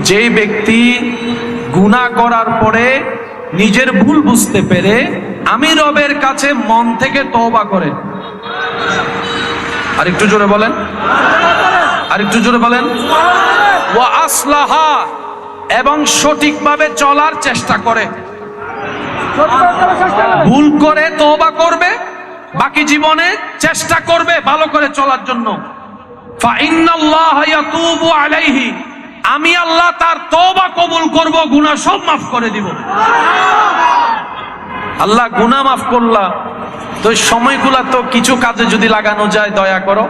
যেই ব্যক্তি গুনাহ করার পরে নিজের ভুল বুঝতে পেরে আমি রবের কাছে মন থেকে তওবা করে। আর একটু জোরে বলেন, আর একটু জোরে বলেন। ওয়া আসলাহা, এবং সঠিকভাবে চলার চেষ্টা করে। ভুল করে তওবা করবে, বাকি জীবনে চেষ্টা করবে ভালো করে চলার জন্য। ফা ইন্নাল্লাহা ইয়াতুবু আলাইহি, আমি আল্লাহ তার তওবা কবুল করব, গুনাহ সব মাফ করে দিব। আল্লাহ গুনাহ মাফ করলা, তো সময়গুলা তো কিছু কাজে যদি লাগানো যায় দয়া করো।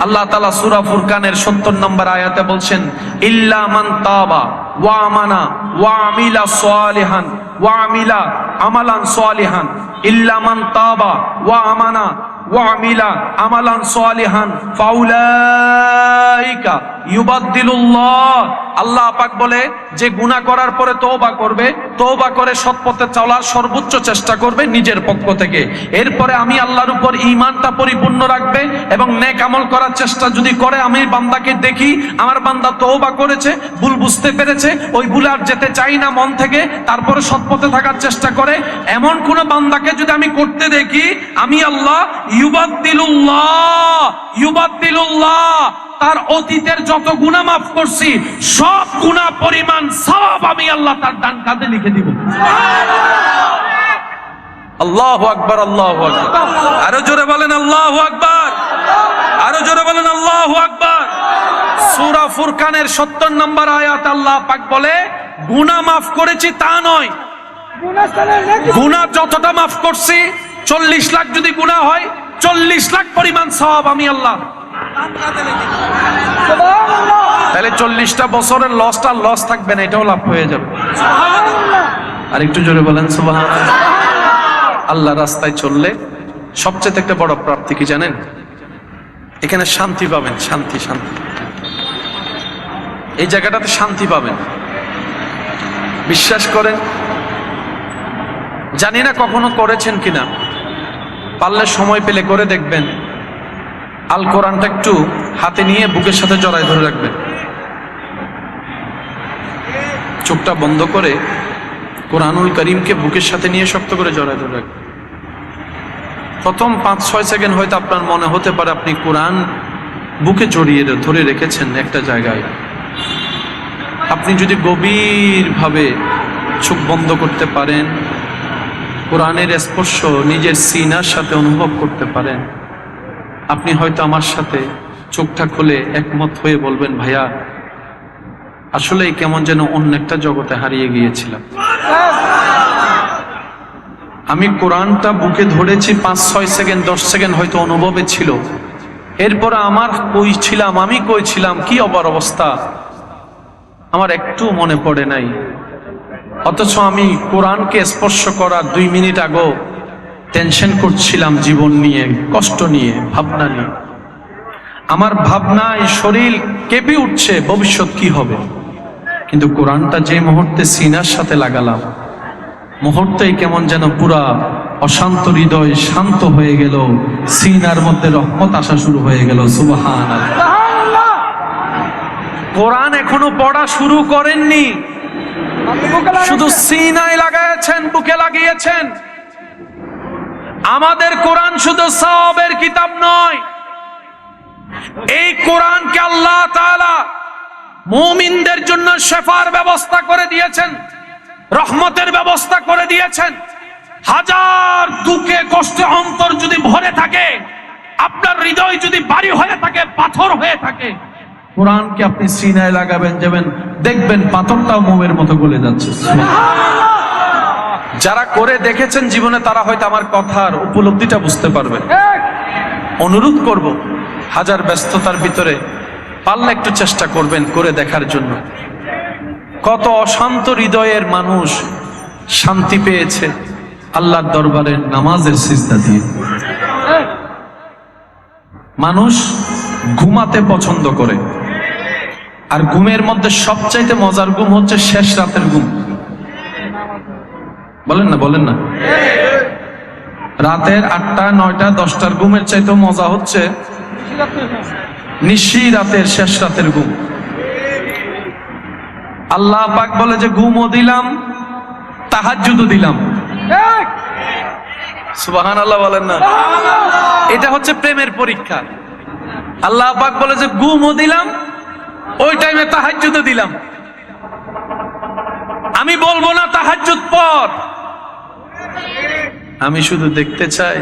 আল্লাহ তাআলা সূরা ফুরকানের ৭০ নম্বর আয়াতে বলছেন, ইল্লা মান তাবা ওয়া আমানা ওয়া আমিলা সালিহান ওয়া আমিলা আমালান সালিহান, ইল্লা মান তাবা ওয়া আমানা ওয়া আমিলা আমালান সালিহান ফাউলাইকা ইউবাদদিলুল্লাহ। আল্লাহ পাক বলে যে গুনাহ করার পরে তওবা করবে, তওবা করে সৎ পথে চলার সর্বোচ্চ চেষ্টা করবে নিজের পক্ষ থেকে, এরপরে আমি আল্লাহর উপর ঈমানটা পরিপূর্ণ রাখবে এবং নেক আমল করার চেষ্টা যদি করে, আমি বান্দাকে দেখি আমার বান্দা তওবা করেছে, ভুল বুঝতে পেরেছে, ওই ভুল আর যেতে চাই না মন থেকে, তারপরে সৎ পথে থাকার চেষ্টা করে, এমন কোন বান্দাকে যদি আমি করতে দেখি, আমি আল্লাহ ইউবাদদিলুল্লাহ, ইউবাদদিলুল্লাহ, তার অতীতের যত গুনাহ মাফ করছি সব গুনাহ পরিমাণ সওয়াব আমি আল্লাহ তার ডান কাঁধে লিখে দিব। আল্লাহু আকবার, আল্লাহু আকবার। আরো জোরে বলেন আল্লাহু আকবার, আরো জোরে বলেন আল্লাহু আকবার। সূরা ফুরকানের ৭০ নম্বর আয়াত আল্লাহ পাক বলে, গুনাহ মাফ করেছি তা নয়, গুনাহ যতটা মাফ করছি, ৪০ লাখ যদি গুনাহ হয় ৪০ লাখ পরিমাণ সওয়াব আমি আল্লাহ। তাহলে ৪০টা বছরের লসটা লস থাকবে না, এটাও লাভ হয়ে যাবে। আর একটু জোরে বলেন সুবহানাল্লাহ। আল্লাহ রাস্তায় চললে সবচেয়ে একটা বড় প্রাপ্তি কি জানেন? এখানে শান্তি পাবেন, শান্তি, শান্তি। এই জায়গাটাতে শান্তি পাবেন, বিশ্বাস করেন। জানি না কখনো করেছেন কিনা, পারলে সময় পেলে করে দেখবেন। আল কোরআনটা একটু হাতে নিয়ে বুকের সাথে জড়ায় ধরে রাখবেন, চোখটা বন্ধ করে কোরআনুল কারীমকে বুকের সাথে নিয়ে শক্ত করে জড়ায় ধরে রাখবেন। প্রথম ৫-৬ সেকেন্ড হয়তো আপনার মনে হতে পারে আপনি কোরআন বুকে জড়িয়ে ধরে রেখেছেন একটা জায়গায়। আপনি যদি গভীরভাবে চোখ বন্ধ করতে পারেন, কোরআনের স্পর্শ নিজের সিনার সাথে অনুভব করতে পারেন, আপনি হয়তো আমার সাথে চোখটা খুলে একমত হয়ে বলবেন, ভাইয়া আসলে কেমন যেন অন্য একটা জগতে হারিয়ে গিয়েছিলাম। আমি কোরআনটা বুকে ধরেছি ৫-৬ সেকেন্ড, ১০ সেকেন্ড হয়তো অনুভবে ছিল, এরপর আমার কই ছিলাম, আমি কই ছিলাম, কি অবস্থা আমার একটু মনে পড়ে নাই। অথচ আমি কোরআনকে স্পর্শ করার ২ মিনিট আগেও টেনশন করছিলাম জীবন নিয়ে, কষ্ট নিয়ে, ভাবনা নিয়ে। আমার ভাবনায় শরীর কেঁপে উঠছে ভবিষ্যৎ কি হবে। কিন্তু কোরআনটা যে মুহূর্তে সিনার সাথে লাগালাম, মুহূর্তেই কেমন যেন পুরা অশান্ত হৃদয় শান্ত হয়ে গেল, সিনার মধ্যে রহমত আসা শুরু হয়ে গেল। সুবহানাল্লাহ। কোরআন এখনো পড়া শুরু করেননি, শুধু সিনায় লাগাইছেন, বুকে লাগিয়েছেন। আমাদের কোরআন শুধু সওয়াবের কিতাব নয়, এই কোরআনকে আল্লাহ তাআলা মুমিনদের জন্য শেফার ব্যবস্থা করে দিয়েছেন, রহমতের ব্যবস্থা করে দিয়েছেন। হাজার দুঃখে কষ্টে অন্তর যদি ভরে থাকে, আপনার হৃদয় যদি ভারী হয়ে থাকে, পাথর হয়ে থাকে, কোরআনকে আপনি সিনায় লাগাবেন, যাবেন দেখবেন পাথরটাও মোমের মতো গলে যাচ্ছে। যারা করে দেখেছেন জীবনে, তারা হয়তো আমার কথার উপলব্ধিটা বুঝতে পারবে। অনুরোধ করব, হাজার ব্যস্ততার ভিতরে পারলে একটু চেষ্টা করবেন করে দেখার জন্য। কত অশান্ত হৃদয়ের মানুষ শান্তি পেয়েছে আল্লাহর দরবারে নামাজের সিজদা দিয়ে। মানুষ ঘুমাতে পছন্দ করে, আর ঘুমের মধ্যে সবচাইতে মজার ঘুম হচ্ছে শেষ রাতের ঘুম। বলেন না, বলেন না। রাতের ৮টা, ৯টা, ১০টার ঘুমের চাইতে মজা হচ্ছে নিশি রাতের শেষ রাতের ঘুম। আল্লাহ পাক বলে যে ঘুমও দিলাম, তাহাজ্জুদও দিলাম। সুবহানাল্লাহ বলেন না? এটা হচ্ছে প্রেমের পরীক্ষা। আল্লাহ পাক বলে যে ঘুমও দিলাম, ওই টাইমে তাহাজ্জুদও দিলাম। আমি বলবো না তাহাজ্জুদ পড়, আমি শুধু দেখতে চাই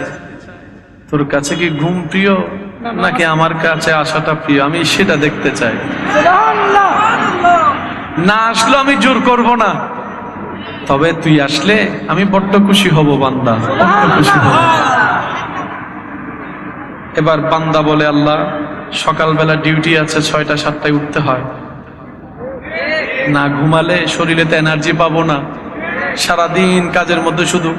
তোর কাছে কি ঘুম প্রিয় নাকি আমার কাছে আসাটা প্রিয়, আমি সেটা দেখতে চাই। না আসলো আমি জোর করব না, তবে তুই আসলে আমি বড্ড খুশি হব বান্দা, বড্ড খুশি হব। এবার বান্দা বলে আল্লাহ সকালবেলা ডিউটি আছে, 6টা-7টায় উঠতে হয়, না ঘুমালে শরীরে তো এনার্জি পাবো না, সারাদিন কাজের মধ্যে শুধু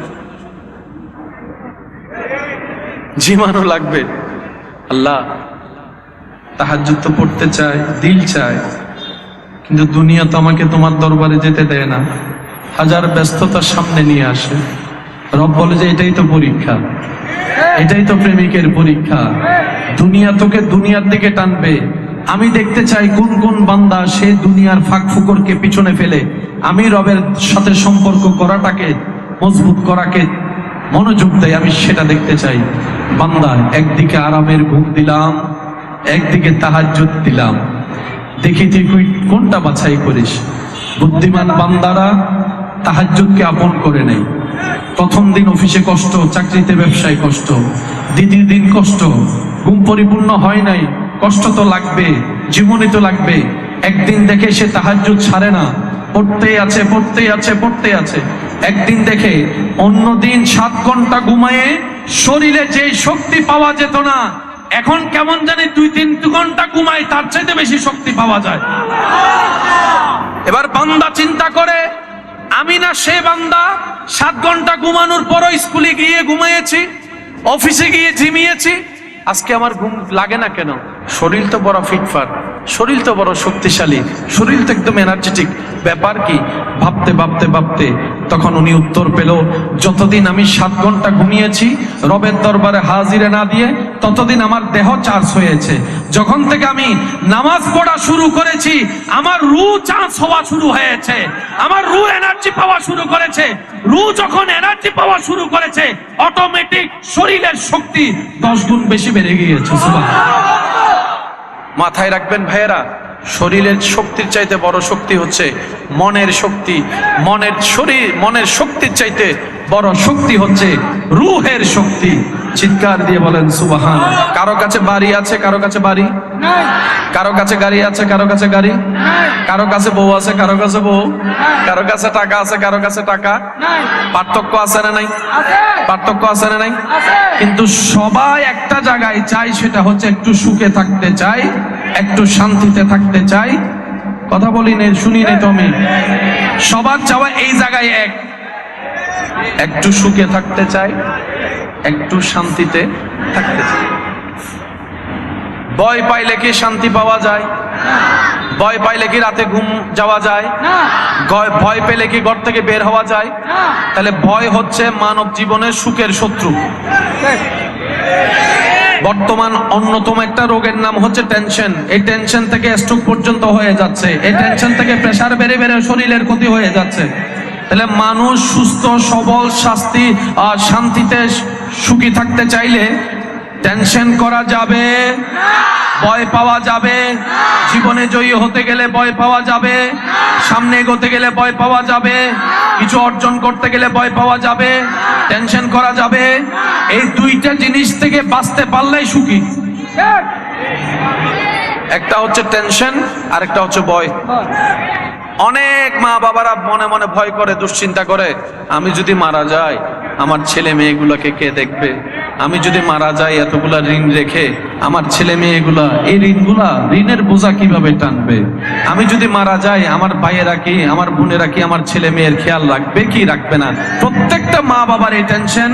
ঝিমানো লাগবে। আল্লাহ তাহাজ্জুদ তো পড়তে চায়, দিল চায়, কিন্তু দুনিয়া তো আমাকে তোমার দরবারে যেতে দেয় না, হাজার ব্যস্ততার সামনে নিয়ে আসে। রব বলে যে এটাই তো পরীক্ষা, এটাই তো প্রেমিকের পরীক্ষা। দুনিয়া তোকে দুনিয়ার দিকে টানবে। আমি দেখতে চাই কোন কোন বান্দা সে দুনিয়ার ফাঁক ফুকরকে পিছনে ফেলে আমি রবের সাথে সম্পর্ক করাটাকে মজবুত করাকে মনোযোগ দেয়, আমি সেটা দেখতে চাই। বান্দা একদিকে আরামের ঘুম দিলাম, একদিকে তাহাজ্জুদ দিলাম, দেখি তুই কোনটা বাছাই করিস। বুদ্ধিমান বান্দারা তাহাজ্জুদকে আপন করে নেই। প্রথম দিন অফিসে কষ্ট, চাকরিতে ব্যবসায় কষ্ট, দ্বিতীয় দিন কষ্ট, ঘুম পরিপূর্ণ হয় নাই, কষ্ট তো লাগবে, জীবনে তো লাগবে। একদিন দেখে সে তাহাজ্জুদ ছাড়ে না, পড়তেই আছে পড়তেই আছে পড়তেই আছে। একদিন দেখে অন্যদিন 7 ঘন্টা ঘুমায়ে শরীরে যে শক্তি পাওয়া যেত না, এখন কেমন জানি 2-3 ঘন্টা ঘুমায় তার চাইতে বেশি শক্তি পাওয়া যায়। এবার বান্দা চিন্তা করে, আমি না সে বান্দা 7 ঘন্টা ঘুমানোর পরও স্কুলে গিয়ে ঘুমিয়েছি, অফিসে গিয়ে ঝিমিয়েছি, আজকে আমার ঘুম লাগে না কেন? শরীর তো বড় ফিটফাট, শরীর তো বড় শক্তিশালী, শরীর তো একদম এনার্জেটিক, ব্যাপার কি? ভাবতে ভাবতে ভাবতে তখন উনি উত্তর পেল, যতদিন আমি 7 ঘন্টা ঘুমিয়েছি রবের দরবারে হাজিরে না দিয়ে, ততদিন আমার দেহ চার্জ হয়েছে। যখন থেকে আমি নামাজ পড়া শুরু করেছি আমার রূহ চার্জ হওয়া শুরু হয়েছে, আমার রূহ এনার্জি পাওয়া শুরু করেছে। রূহ যখন এনার্জি পাওয়া শুরু করেছে, অটোমেটিক শরীরের শক্তি 10 গুণ বেশি বেড়ে গিয়েছে। সুবহানাল্লাহ। মাথায় রাখবেন ভাইয়েরা, শরীরের শক্তির চাইতে বড় শক্তি হচ্ছে মনের শক্তি। মনের শক্তির চাইতে বড় শক্তি হচ্ছে রূহের শক্তি। চিৎকার দিয়ে বলেন সুবহানাল্লাহ। কারো কাছে বাড়ি আছে, কারো কাছে বাড়ি নাই, কারো কাছে গাড়ি আছে, কারো কাছে গাড়ি নাই, কারো কাছে বউ আছে, কারো কাছে বউ, কারো কাছে টাকা আছে, কারো কাছে টাকা নাই। পার্থক্য আছে না নাই? পার্থক্য আছে না নাই? কিন্তু সবাই একটা জায়গায় চাই, সেটা হচ্ছে একটু সুখে থাকতে চাই, একটু শান্তিতে থাকতে চাই। কথা বলি নেই, শুনি নেই তো আমি? সবার চাওয়া এই জায়গায় একটু সুখে থাকতে চাই, একটু শান্তিতে থাকতে চাই। ভয় পাইলে কি শান্তি পাওয়া যায়? ভয় পাইলে কি রাতে ঘুম যাওয়া যায়? ভয় পেলে কি ঘর থেকে বের হওয়া যায়? তাহলে ভয় হচ্ছে মানব জীবনের সুখের শত্রু। বর্তমান অন্যতম একটা রোগের নাম হচ্ছে টেনশন। এই টেনশন থেকে স্ট্রোক পর্যন্ত হয়ে যাচ্ছে, এই টেনশন থেকে প্রেসার বেড়ে বেড়ে শরীরের ক্ষতি হয়ে যাচ্ছে। তাহলে মানুষ সুস্থ সবল শান্তিতে সুখী থাকতে চাইলে টেনশন করা যাবে, ভয় পাওয়া যাবে, জীবনে জয়ী হতে গেলে ভয় পাওয়া যাবে, সামনে এগোতে গেলে ভয় পাওয়া যাবে, কিছু অর্জন করতে গেলে ভয় পাওয়া যাবে, টেনশন করা যাবে। এই দুইটা জিনিস থেকে বাঁচতে পারলেই সুখী। একটা হচ্ছে টেনশন আর একটা হচ্ছে ভয়। অনেক মা বাবারা মনে মনে ভয় করে, দুশ্চিন্তা করে, আমি যদি মারা যাই আমার ছেলে মেয়েগুলোকে কে দেখবে? আমি যদি মারা যাই এতগুলা ঋণ রেখে আমার ছেলে মেয়েগুলা এই ঋণের বোঝা কিভাবে টানবে? আমি যদি মারা যাই আমার ভাইয়েরা কি, আমার বোনেরা কি আমার ছেলে মেয়ের খেয়াল রাখবে কি রাখবে না? প্রত্যেকটা মা বাবার এই টেনশন,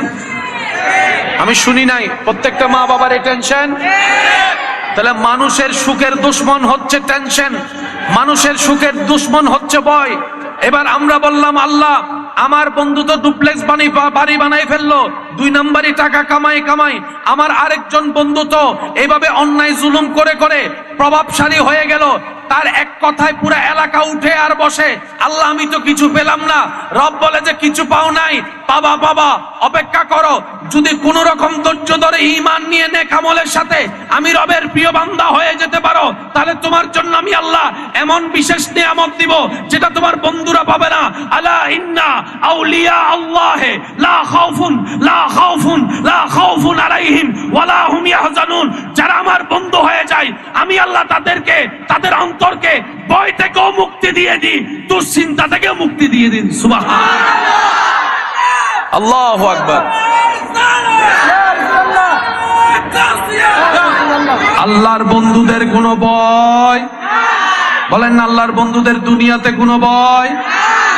আমি শুনি নাই? প্রত্যেকটা মা বাবার এই টেনশন। তাহলে মানুষের সুখের দুশ্মন হচ্ছে টেনশন, মানুষের সুখের দুশ্মন হচ্ছে ভয়। এবার আমরা বললাম, আল্লাহ আমার বন্ধু তো ডুপ্লেক্স বাড়ি বানাই ফেললো, 2 নাম্বারই টাকা কামাই। আমার আরেকজন বন্ধু তো এইভাবে অন্যায় জুলুম করে করে প্রভাবশালী হয়ে গেল, তার এক কথায় পুরো এলাকা উঠে আর বসে, আল্লাহ আমি তো কিছু পেলাম না। রব বলে যে কিছু পাও নাই, বাবা বাবা অপেক্ষা করো, যদি কোন রকম ধৈর্য ধরে ঈমান নিয়ে নেক আমলের সাথে আমি রবের প্রিয় বান্দা হয়ে যেতে পারো, তাহলে তোমার জন্য আমি আল্লাহ এমন বিশেষ নিয়ামত দিব যেটা তোমার বন্ধুরা পাবে না। আলা ইন্না আউলিয়া আল্লাহে লা খাউফুন আলাইহিম ওয়ালা হুম ইয়াহজানুন। যারা আমার বন্ধু হয়ে যায় আমি আল্লাহ তাদেরকে, তাদের অন্তরকে ভয় থেকেও মুক্তি দিয়ে দিই, দুশ্চিন্তা থেকেও মুক্তি দিয়ে দিন। সুবহানাল্লাহ, আল্লাহু আকবার। আল্লাহর বন্ধুদের কোনো ভয়, বলেন না আল্লাহর বন্ধুদের দুনিয়াতে কোনো ভয়,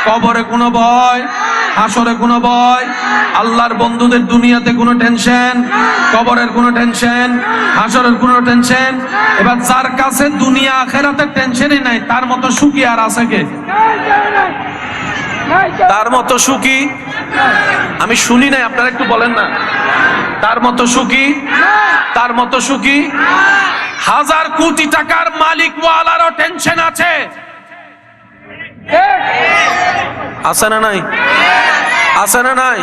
কবরে কোনো ভয়, হাসরে কোনো ভয়। আল্লাহর বন্ধুদের দুনিয়াতে কোনো টেনশন, কবরের কোনো টেনশন, হাসরের কোনো টেনশন। এবার যার কাছে দুনিয়া আখিরাতের টেনশনই নাই, তার মতো সুখী আর আছে কে? তার মতো সুখী আমি শুনি নাই, আপনারা একটু বলেন না, তার মতো সুখী, তার মতো সুখী। হাজার কোটি টাকার মালিক ওয়ালারও টেনশন আছে, আছে না নাই? আছে না নাই?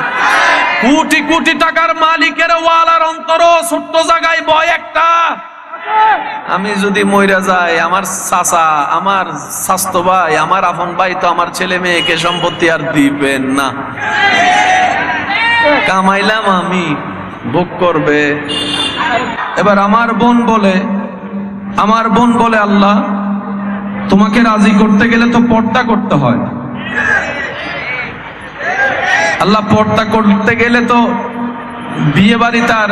কোটি কোটি টাকার মালিকের ওয়ালার অন্তরও ছোট্ট জায়গায় ভয় একটা, আমি যদি মইরা যাই আমার চাচা, আমার স্বাস্থ্য ভাই, আমার আপন ভাই তো আমার ছেলে মেয়েকে সম্পত্তি আর দিবেন না, কামাইলাম আমি, ভোগ করবে। এবার আমার বোন বলে আল্লাহ তোমাকে রাজি করতে গেলে তো পর্দা করতে হয়। আল্লাহ পর্দা করতে গেলে তো বিয়ে বাড়ি তার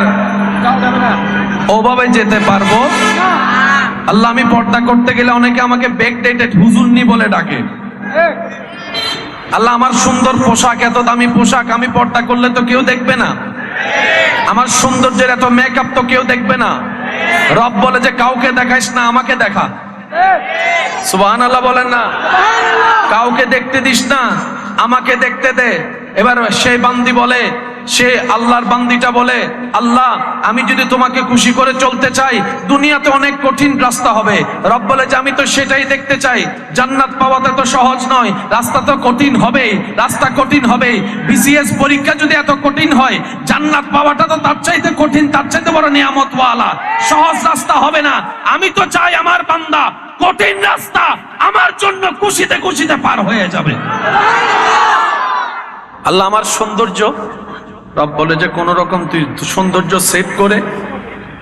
ওভাবে যেতে পারবো। আল্লাহ আমি পর্দা করতে গেলে অনেকে আমাকে ব্যাকডেটেড হুজুরনি বলে ডাকে। আল্লাহ আমার সুন্দর পোশাক, এত দামি পোশাক, আমি পর্দা করলে তো কেউ দেখবে না। আমার সৌন্দর্যের এত মেকআপ তো কেউ দেখবে না। রব বলে যে কাউকে দেখাইস না, আমাকে দেখা। সুবহানাল্লাহ বলেন না, কাউকে দেখতে দিস না, আমাকে দেখতে দে। এবার সেই বান্দি বলে, সে আল্লাহর বান্দিটা বলে, আল্লাহ আমি যদি তোমাকে খুশি করে চলতে চাই দুনিয়াতে অনেক কঠিন রাস্তা হবে। রব বলে যে আমি তো সেটাই দেখতে চাই, জান্নাত পাওয়াটা তো সহজ নয়, রাস্তা তো কঠিন হবেই, রাস্তা কঠিন হবেই। বিসিএস পরীক্ষা যদি এত কঠিন হয়, জান্নাত পাওয়াটা তো তার চাইতে কঠিন, তার চাইতে বড় নিয়ামত ওয়ালা, সহজ রাস্তা হবে না। আমি তো চাই আমার বান্দা কঠিন রাস্তা আমার জন্য খুশিতে খুশিতে পার হয়ে যাবে। আল্লাহ আমার সৌন্দর্য, রব বলে যে কোন রকম তুই সৌন্দর্য সেভ করে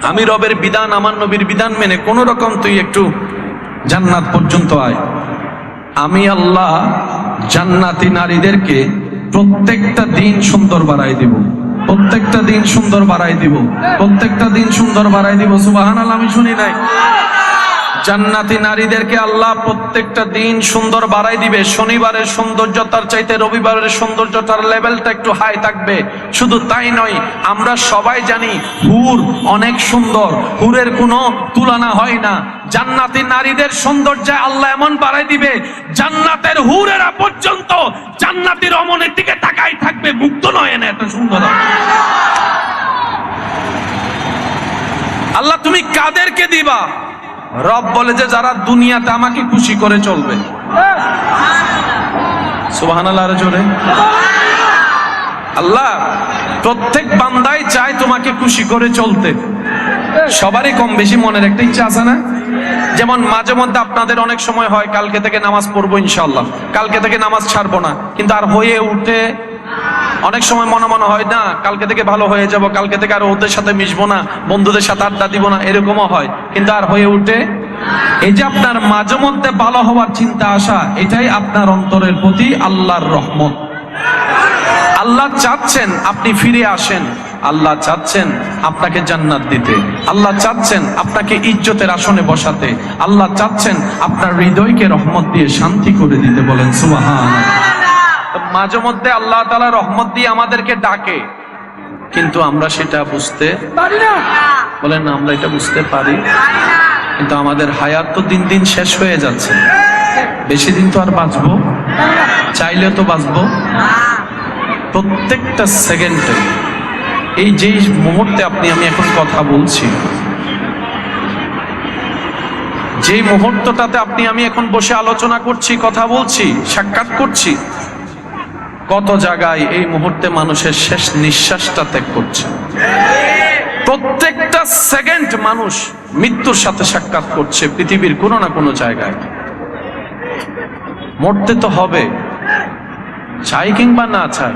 আমি রবের বিধান, আমার নবীর বিধান মেনে কোন রকম তুই একটু জান্নাত পর্যন্ত আয়। আমি আল্লাহ জান্নাতি নারীদেরকে প্রত্যেকটা দিন সুন্দর বাড়াই দিব, প্রত্যেকটা দিন সুন্দর বাড়াই দিব, প্রত্যেকটা দিন সুন্দর বাড়াই দিব। সুবহানাল্লাহ, আমি শুনি নাই? জান্নাতি নারীদেরকে আল্লাহ প্রত্যেকটা দিন সুন্দর বাড়াই দিবে। শনিবারের সৌন্দর্যতার চাইতে রবিবারের সৌন্দর্যতার লেভেলটা একটু হাই থাকবে। শুধু তাই নয়, আমরা সবাই জানি হুর অনেক সুন্দর, হুরের কোনো তুলনা হয় না। জান্নাতি নারীদের সৌন্দর্যে আল্লাহ এমন বাড়াই দিবে, জান্নাতের হুরেরা পর্যন্ত জান্নাতি রমণীর দিকে তাকাই থাকবে, মুগ্ধ নয় না, এত সুন্দর। আল্লাহ তুমি কাদেরকে দিবা? রব বলে যে যারা দুনিয়াতে আমাকে খুশি করে চলবে। সুবহানাল্লাহ, আরো জোরে। আল্লাহ প্রত্যেক বান্দাই চায় তোমাকে খুশি করে চলতে। সবারই কম বেশি মনের একটা ইচ্ছা আছে না? যেমন মাঝে মধ্যে আপনাদের অনেক সময় হয় কালকে থেকে নামাজ পড়বো ইনশাআল্লাহ, কালকে থেকে নামাজ ছাড়বো না, কিন্তু আর হয়ে উঠে অনেক সময় মনে হয় না কালকে থেকে ভালো হয়ে যাব, কালকে থেকে আর ওদের সাথে মিশবো না, বন্ধুদের সাথে আড্ডা দিব না, এরকমও হয়, কিন্তু আর হয়ে উঠে। এই যে আপনার মাঝে মধ্যে ভালো হওয়ার চিন্তা আসা, এটাই আপনার অন্তরের প্রতি আল্লাহর রহমত। আল্লাহ চাচ্ছেন আপনি ফিরে আসেন, আল্লাহ চাচ্ছেন আপনাকে জান্নাত দিতে, আল্লাহ চাচ্ছেন আপনাকে ইজ্জতের আসনে বসাতে, আল্লাহ চাচ্ছেন আপনার হৃদয়কে রহমত দিয়ে শান্তি করে দিতে। বলেন সুবহানাল্লাহ। মাঝে মধ্যে আল্লাহ তাআলা রহমত দিয়ে আমাদেরকে ডাকে, কিন্তু আমরা সেটা বুঝতে পারি না। বলেন না, আমরা এটা বুঝতে পারি, কিন্তু আমাদের হায়াত তো দিন দিন শেষ হয়ে যাচ্ছে, বেশি দিন তো আর বাঁচবো, চাইলেও তো বাঁচবো। প্রত্যেকটা সেকেন্ডে, এই যে মুহূর্তে আমি এখন কথা বলছি, যেই মুহূর্তটাতে আপনি আমি এখন বসে আলোচনা করছি, কথা বলছি, সাক্ষাৎ করছি, কত জায়গায় এই মুহূর্তে মানুষের শেষ নিঃশ্বাসটা ত্যাগ করছে। প্রত্যেকটা সেকেন্ড মানুষ মৃত্যুর সাথে সাক্ষাৎ করছে পৃথিবীর কোনো না কোনো জায়গায়। মরতে তো হবে, চাই কিংবা না চাই,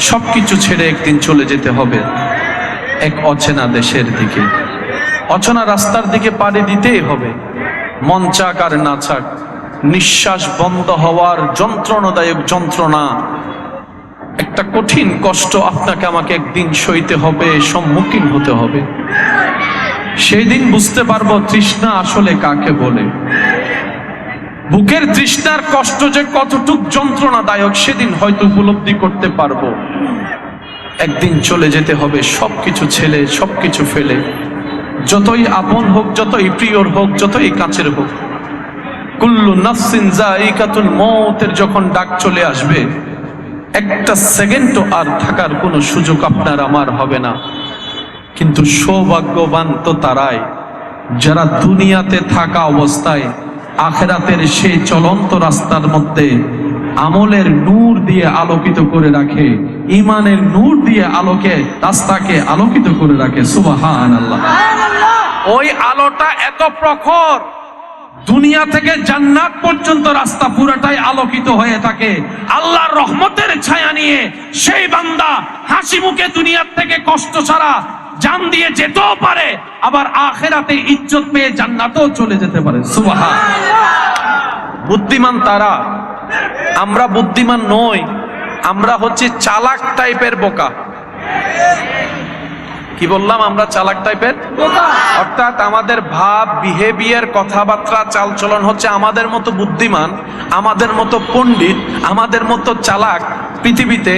সবকিছু ছেড়ে একদিন চলে যেতে হবে এক অচেনা দেশের দিকে, অচেনা রাস্তার দিকে পাড়ি দিতেই হবে। মন চাক আর না চাক, নিঃশ্বাস বন্ধ হওয়ার যন্ত্রণাদায়ক যন্ত্রণা, একটা কঠিন কষ্ট আপনাকে আমাকে একদিন সইতে হবে, সম্মুখীন হতে হবে। সেই দিন বুঝতে পারবো তৃষ্ণা আসলে কাকে বলে। বুকের তৃষ্ণার কষ্ট যে কতটুক যন্ত্রণাদায়ক সেদিন হয়তো উপলব্ধি করতে পারবো। একদিন চলে যেতে হবে সবকিছু ছেড়ে, সবকিছু ফেলে, যতই আপন হোক, যতই প্রিয়র হোক, যতই কাছের হোক। কুল্লু নাফসিন যায়িকাতুল মউতের যখন ডাক চলে আসবে, একটা সেকেন্ডও আর থাকার কোনো সুযোগ আপনার আমার হবে না। কিন্তু সৌভাগ্যবান তো তারাই যারা দুনিয়াতে থাকা অবস্থায় আখিরাতের সেই চলন্ত রাস্তার মধ্যে আমলের নূর দিয়ে আলোকিত করে রাখে, ঈমানের নূর দিয়ে রাস্তাকে আলোকিত করে রাখে। সুবহানাল্লাহ। ওই আলোটা এত প্রখর, দুনিয়া থেকে জান্নাত পর্যন্ত রাস্তা পুরাটাই আলোকিত হয়ে থাকে। আল্লাহর রহমতের ছায়া নিয়ে সেই বান্দা হাসি মুখে দুনিয়ার থেকে কষ্ট ছাড়া জান দিয়ে যেতেও পারে, আবার আখিরাতে ইজ্জত পেয়ে জান্নাতেও চলে যেতে পারে। সুবহানাল্লাহ। বুদ্ধিমান তারা, আমরা বুদ্ধিমান নই, আমরা হচ্ছে চালাক টাইপের বোকা। কি বললাম? আমরা চালাক টাইপের বোকা। অর্থাৎ আমাদের ভাব, বিহেভিয়ার, কথাবার্তা, চালচলন হচ্ছে আমাদের মতো বুদ্ধিমান, আমাদের মতো পণ্ডিত, আমাদের মতো চালাক পৃথিবীতে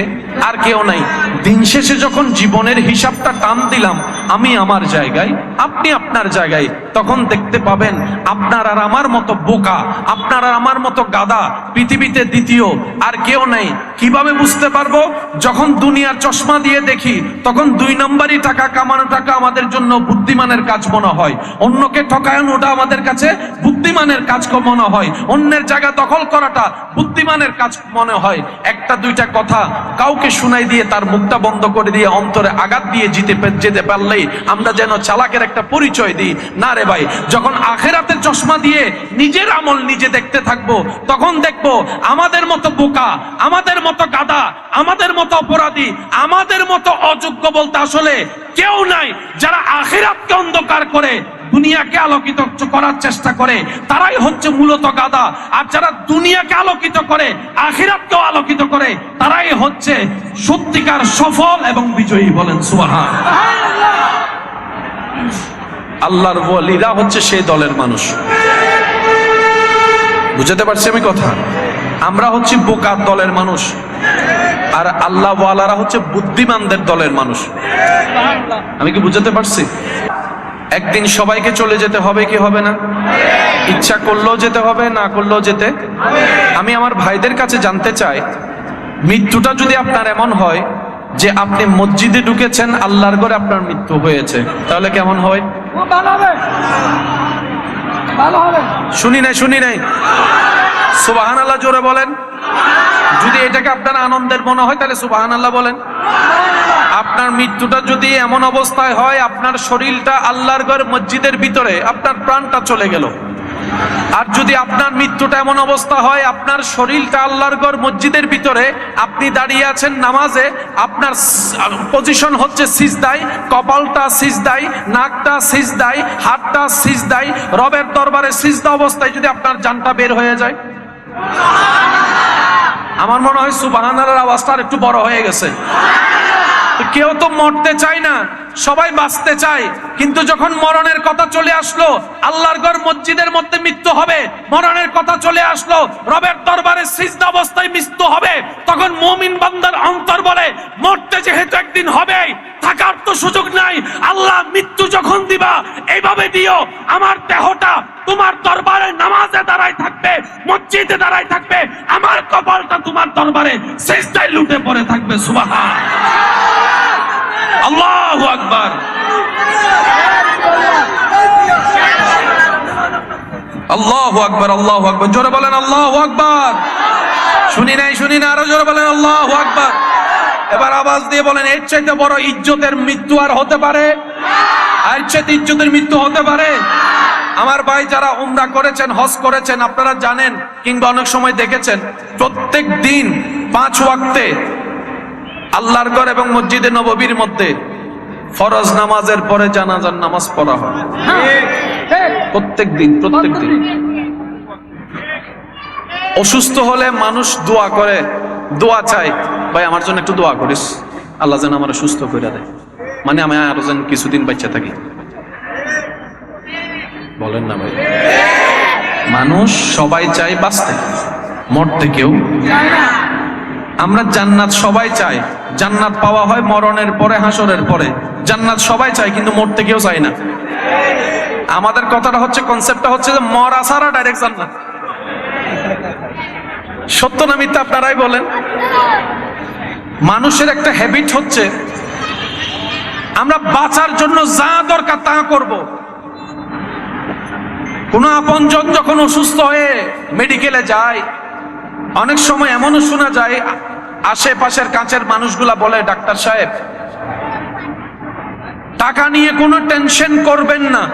আর কেউ নাই। দিন শেষে যখন জীবনের হিসাবটা টান দিলাম, আমি আমার জায়গায়, আপনি আপনার জায়গায়, তখন দেখতে পাবেন আপনার আর আমার মতো বোকা, আপনার আর আমার মতো গাধা পৃথিবীতে দ্বিতীয় আর কেউ নেই। কিভাবে বুঝতে পারবো? যখন দুনিয়ার চশমা দিয়ে দেখি, তখন 2 নম্বরই টাকা কামানোটাকে আমাদের জন্য বুদ্ধিমানের কাজ মনে হয়, অন্যকে ঠকানোটা আমাদের কাছে বুদ্ধিমানের কাজ মনে হয়, অন্যের জায়গা দখল করাটা বুদ্ধিমানের কাজ মনে হয়। একটা দুইটা কথা কাউকে শুনাই দিয়ে তার মুখটা বন্ধ করে দিয়ে অন্তরে আঘাত দিয়ে যেতে পারলেই আমরা যেন চালাকের একটা পরিচয় দিই। না রে ভাই, যখন আখিরাতের চশমা দিয়ে নিজের আমল নিজে দেখতে থাকবো, তখন দেখবো আমাদের মতো বোকা, আমাদের মতো গাধা, আমাদের মতো অপরাধী, আমাদের মতো অযোগ্য বলতে আসলে কেউ নাই। যারা আখিরাতকে অন্ধকার করে দুনিয়াকে আলোকিত করার চেষ্টা করে, তারাই হচ্ছে মূলত গাধা। আর যারা দুনিয়াকে আলোকিত করে আখিরাতকেও আলোকিত করে, তারাই হচ্ছে সত্যিকার সফল এবং বিজয়ী। বলেন সুবহানাল্লাহ। আল্লাহর ওয়ালিরা হচ্ছে সেই দলের মানুষ। বুঝতে পারছি আমি কথা? আমরা হচ্ছে বোকার দলের মানুষ, আর আল্লাহ ওয়ালারা হচ্ছে বুদ্ধিমানদের দলের মানুষ। আমি কি বুঝতে পারছি? একদিন সবাইকে চলে যেতে হবে কি হবে না? ইচ্ছা করলেও যেতে হবে, না করলেও যেতে। আমি আমার ভাইদের কাছে জানতে চাই, মৃত্যুটা যদি আপনার এমন হয় যে আপনি মসজিদে ঢুকেছেন, আল্লাহর ঘরে আপনার মৃত্যু হয়েছে, তাহলে কেমন হয়? শুনি নাই সুবহানাল্লাহ, জোরে বলেন। যদি এটাকে আপনার আনন্দের মনে হয় তাহলে সুবহানাল্লাহ বলেন। আপনার মৃত্যুটা যদি এমন অবস্থায় হয় আপনার শরীরটা আল্লাহর ঘর মসজিদের ভিতরে, আপনার প্রাণটা চলে গেল। আর যদি আপনার মৃত্যুটা এমন অবস্থা হয় আপনার শরীরটা আল্লাহর ঘর মসজিদের ভিতরে, আপনি দাঁড়িয়ে আছেন নামাজে, আপনার পজিশন হচ্ছে সিজদায়, কপালটা সিজদায়, নাকটা সিজদায়, হাতটা সিজদায়, রবের দরবারে সিজদা অবস্থায় যদি আপনার জানটা বের হয়ে যায়, আমার মনে হয় সুবহানাল্লাহর আওয়াজটা একটু বড় হয়ে গেছে। কেউ তো মরতে চায় না, সবাই বাঁচতে চায়, কিন্তু যখন মরণের কথা চলে আসলো, আল্লাহর ঘর মসজিদের মধ্যে মৃত্যু হবে, মরণের কথা চলে আসলো, রবের দরবারে সিজদা অবস্থায় মৃত্যু হবে, তখন মুমিন বান্দার অন্তর বলে মরতে যেহেতু একদিন হবে, থাকার তো সুযোগ নাই, আল্লাহ মৃত্যু যখন দিবা এইভাবে দিও আমার দেহটা তোমার দরবারে নামাজে দাঁড়ায় থাকবে, মসজিদে দাঁড়ায় থাকবে, আমার কপালটা তোমার দরবারে সিজদায় লুটে পড়ে থাকবে। সুবহানাল্লাহ, আল্লাহু আকবার। আল্লাহু আকবার, আল্লাহু আকবার, জোরে বলেন আল্লাহু আকবার। শুনি না, আরো জোরে বলেন আল্লাহু আকবার। এবার আওয়াজ দিয়ে বলেন, এর চাইতে বড় ইজ্জতের মৃত্যু আর হতে পারে? এর চাইতে ইজ্জতের মৃত্যু হতে পারে? আমার ভাই যারা উমরা করেছেন, হজ করেছেন, আপনারা জানেন, কিংবা অনেক সময় দেখেছেন, প্রত্যেক দিন 5 ওয়াক্তে আল্লাহর ঘর এবং মসজিদে নববীর মধ্যে ফরজ নামাজের পরে জানাজার নামাজ পড়া হয়। প্রত্যেক দিন। অসুস্থ হলে মানুষ দোয়া করে, দোয়া চায়, ভাই আমার জন্য একটু দোয়া করিস, আল্লাহ যেন আমার সুস্থ করে দেয়, মানে আমি আরো যেন কিছুদিন বাঁচা থাকি। বলেন না ভাই? মানুষ সবাই চায় বাঁচতে, মরতে কেউ চায় না। আমরা জান্নাত সবাই চাই, জান্নাত পাওয়া হয় মরণের পরে, হাসরের পরে। জান্নাত সবাই চায়, কিন্তু মরতে কেউ চায় না। আমাদের কথাটা হচ্ছে, কনসেপ্টটা হচ্ছে যে মরা ছাড়া ডাইরেক্ট জান্নাত। সত্য না মিথ্যা আপনারাই বলেন? মানুষের একটা হ্যাবিট হচ্ছে, আমরা বাঁচার জন্য যা দরকার তা করব। কোন আপনজন যখন অসুস্থ হয়ে মেডিকেলে যায়, অনেক সময় এমনও শোনা যায়, আশেপাশের কাছের মানুষগুলা বলে, ডাক্তার সাহেব টাকা নিয়ে কোনো টেনশন করবেন না,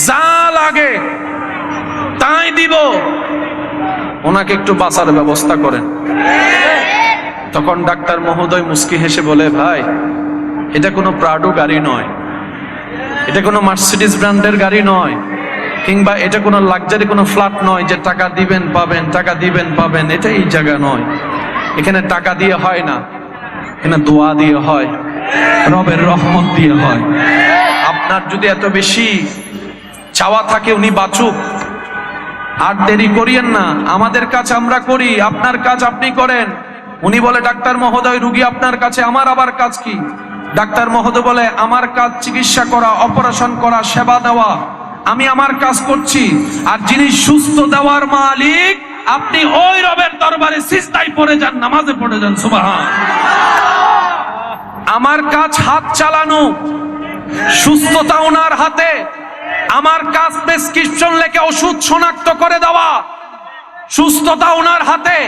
যা লাগে তাই দিব, ওনাকে একটু বাঁচার ব্যবস্থা করেন। তখন ডাক্তার মহোদয় মুস্কি হেসে বলে, ভাই এটা কোনো প্রাডো গাড়ি নয়, এটা কোনো মার্সিডিজ ব্র্যান্ডের গাড়ি নয়, কিংবা এটা কোনো লাক্সারি কোনো ফ্ল্যাট নয় যে টাকা দিবেন পাবেন, টাকা দিবেন পাবেন। এটা এই জায়গা নয়, এখানে টাকা দিয়ে হয় না, এখানে দোয়া দিয়ে হয়, রবের রহমত দিয়ে হয়। আপনার যদি এত বেশি চাওয়া থাকে উনি বাঁচুক, আর দেরি করিয়েন না। আমাদের কাজ আমরা করি, আপনার কাজ আপনি করেন। উনি বলে, ডাক্তার মহোদয় রুগী আপনার কাছে, আমার আবার কাজ কি? ডাক্তার মহোদয় বলে, আমার কাজ চিকিৎসা করা, অপারেশন করা, সেবা দেওয়া, আমি আমার কাজ করছি। আর যিনি সুস্থ দেওয়ার মালিক, আপনি ওই রবের দরবারে সিজদায় পড়ে যান, নামাজে পড়ে যান। সুবহান। আমার কাজ হাত চালানো, সুস্থতা ওনার হাতে। আমার কাজ প্রেসক্রিপশন লেখে ওষুধ শনাক্ত করে দেওয়া, সুস্থতা ওনার হাতে।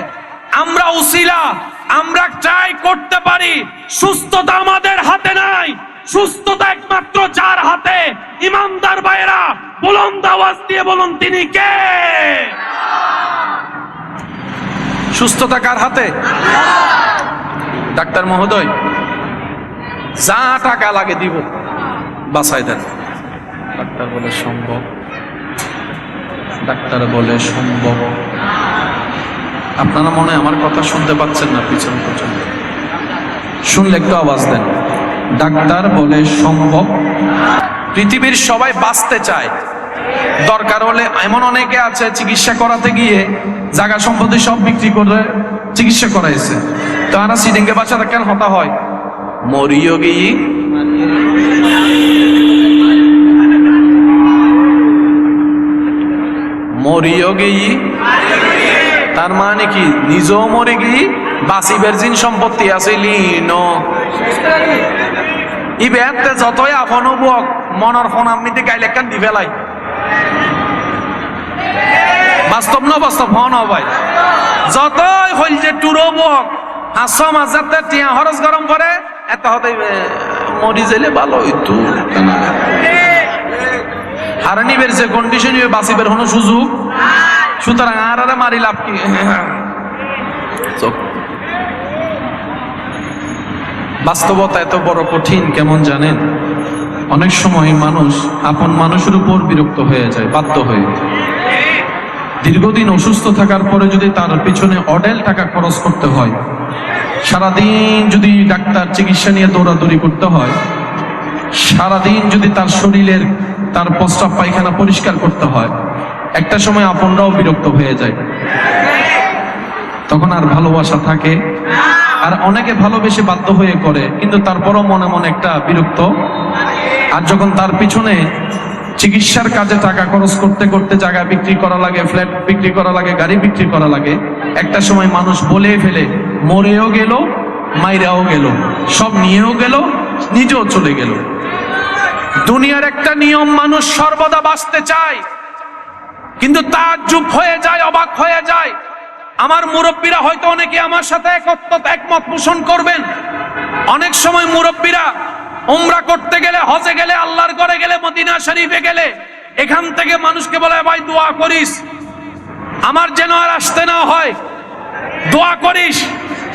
আমরা উসিলা, আমরা ট্রাই করতে পারি, সুস্থতা আমাদের হাতে নাই। সুস্থতা একমাত্র যার হাতে। ইমানদার ভাইরা বুলন্দ আওয়াজ দিয়ে বলুন, তিনি কে? সুস্থতা কার হাতে? ডাক্তার মহোদয় যা টাকা লাগে দিব, বাঁচাই দেন। ডাক্তার বলে সম্ভব, ডাক্তার বলে সম্ভব। আপনারা মনে হয় আমার কথা শুনতে পাচ্ছেন না, পিছন পর্যন্ত শুনলে একটু আওয়াজ দেন। ডাক্তার বলে সম্ভব। পৃথিবীর সবাই বাঁচতে চায়, দরকার হলে এমন অনেকে আছে চিকিৎসা করাতে গিয়ে জায়গা সম্পত্তি সব বিক্রি করে চিকিৎসা করাইছে। তো আমরা সিডিংকে বাঁচাতে কেন হতা হয়? মরিও গিয়ে মরিও গিয়ে, তার মানে কি নিজেও মরে গিয়ে বাঁচিবের জিন সম্পত্তি আছে ইবেতে যতই আপন বুক মনের ফোন আপনিতে গাইলে কান দি ফেলাই। বাস্তব না বাস্তব হন ভাই, যতই হইল যে টুরো বুক হাসো মাঝাতে টিয়া খরচ গরম করে, এত হতে মরি যাইলে ভালো হইতো। হারানিবের যে কন্ডিশন বাঁচিবের কোনো সুযোগ, সুতরাং আর মারি লাভ কি? বাস্তবতা এত বড় কঠিন কেমন জানেন? অনেক সময় মানুষ আপন মানুষের উপর বিরক্ত হয়ে যায়, বাধ্য হয়ে। দীর্ঘদিন অসুস্থ থাকার পরে যদি তার পিছনে অডেল টাকা খরচ করতে হয়, সারাদিন যদি ডাক্তার চিকিৎসা নিয়ে দৌড়াদৌড়ি করতে হয়, সারাদিন যদি তার শরীরের তার প্রস্রাব পায়খানা পরিষ্কার করতে হয়, একটা সময় আপনরাও বিরক্ত হয়ে যায়। তখন আর ভালোবাসা থাকে? আর অনেকে ভালোবেসে বাধ্য হয়ে করে, কিন্তু তারপরও মনে মনে একটা বিরক্ত। আর যখন তার পিছনে চিকিৎসার কাজে টাকা খরচ করতে করতে জায়গা বিক্রি করা লাগে, ফ্ল্যাট বিক্রি করা লাগে, গাড়ি বিক্রি করা লাগে, একটা সময় মানুষ বলে ফেলে, মরেও গেল, মাইরাও গেল, সব নিয়েও গেল, নিজেও চলে গেল। দুনিয়ার একটা নিয়ম, মানুষ সর্বদা বাঁচতে চায়, কিন্তু তাজ্জুব হয়ে যায়, অবাক হয়ে যায়। আমার মুরব্বীরা হয়তো অনেকে আমার সাথে একমত পোষণ করবেন। অনেক সময় মুরব্বীরা উমরা করতে গেলে, হজে গেলে, আল্লাহর ঘরে গেলে, মদিনা শরীফে গেলে এখান থেকে মানুষকে বলে, ভাই দোয়া করিস আমার যেন আর আসতে না হয়, দোয়া করিস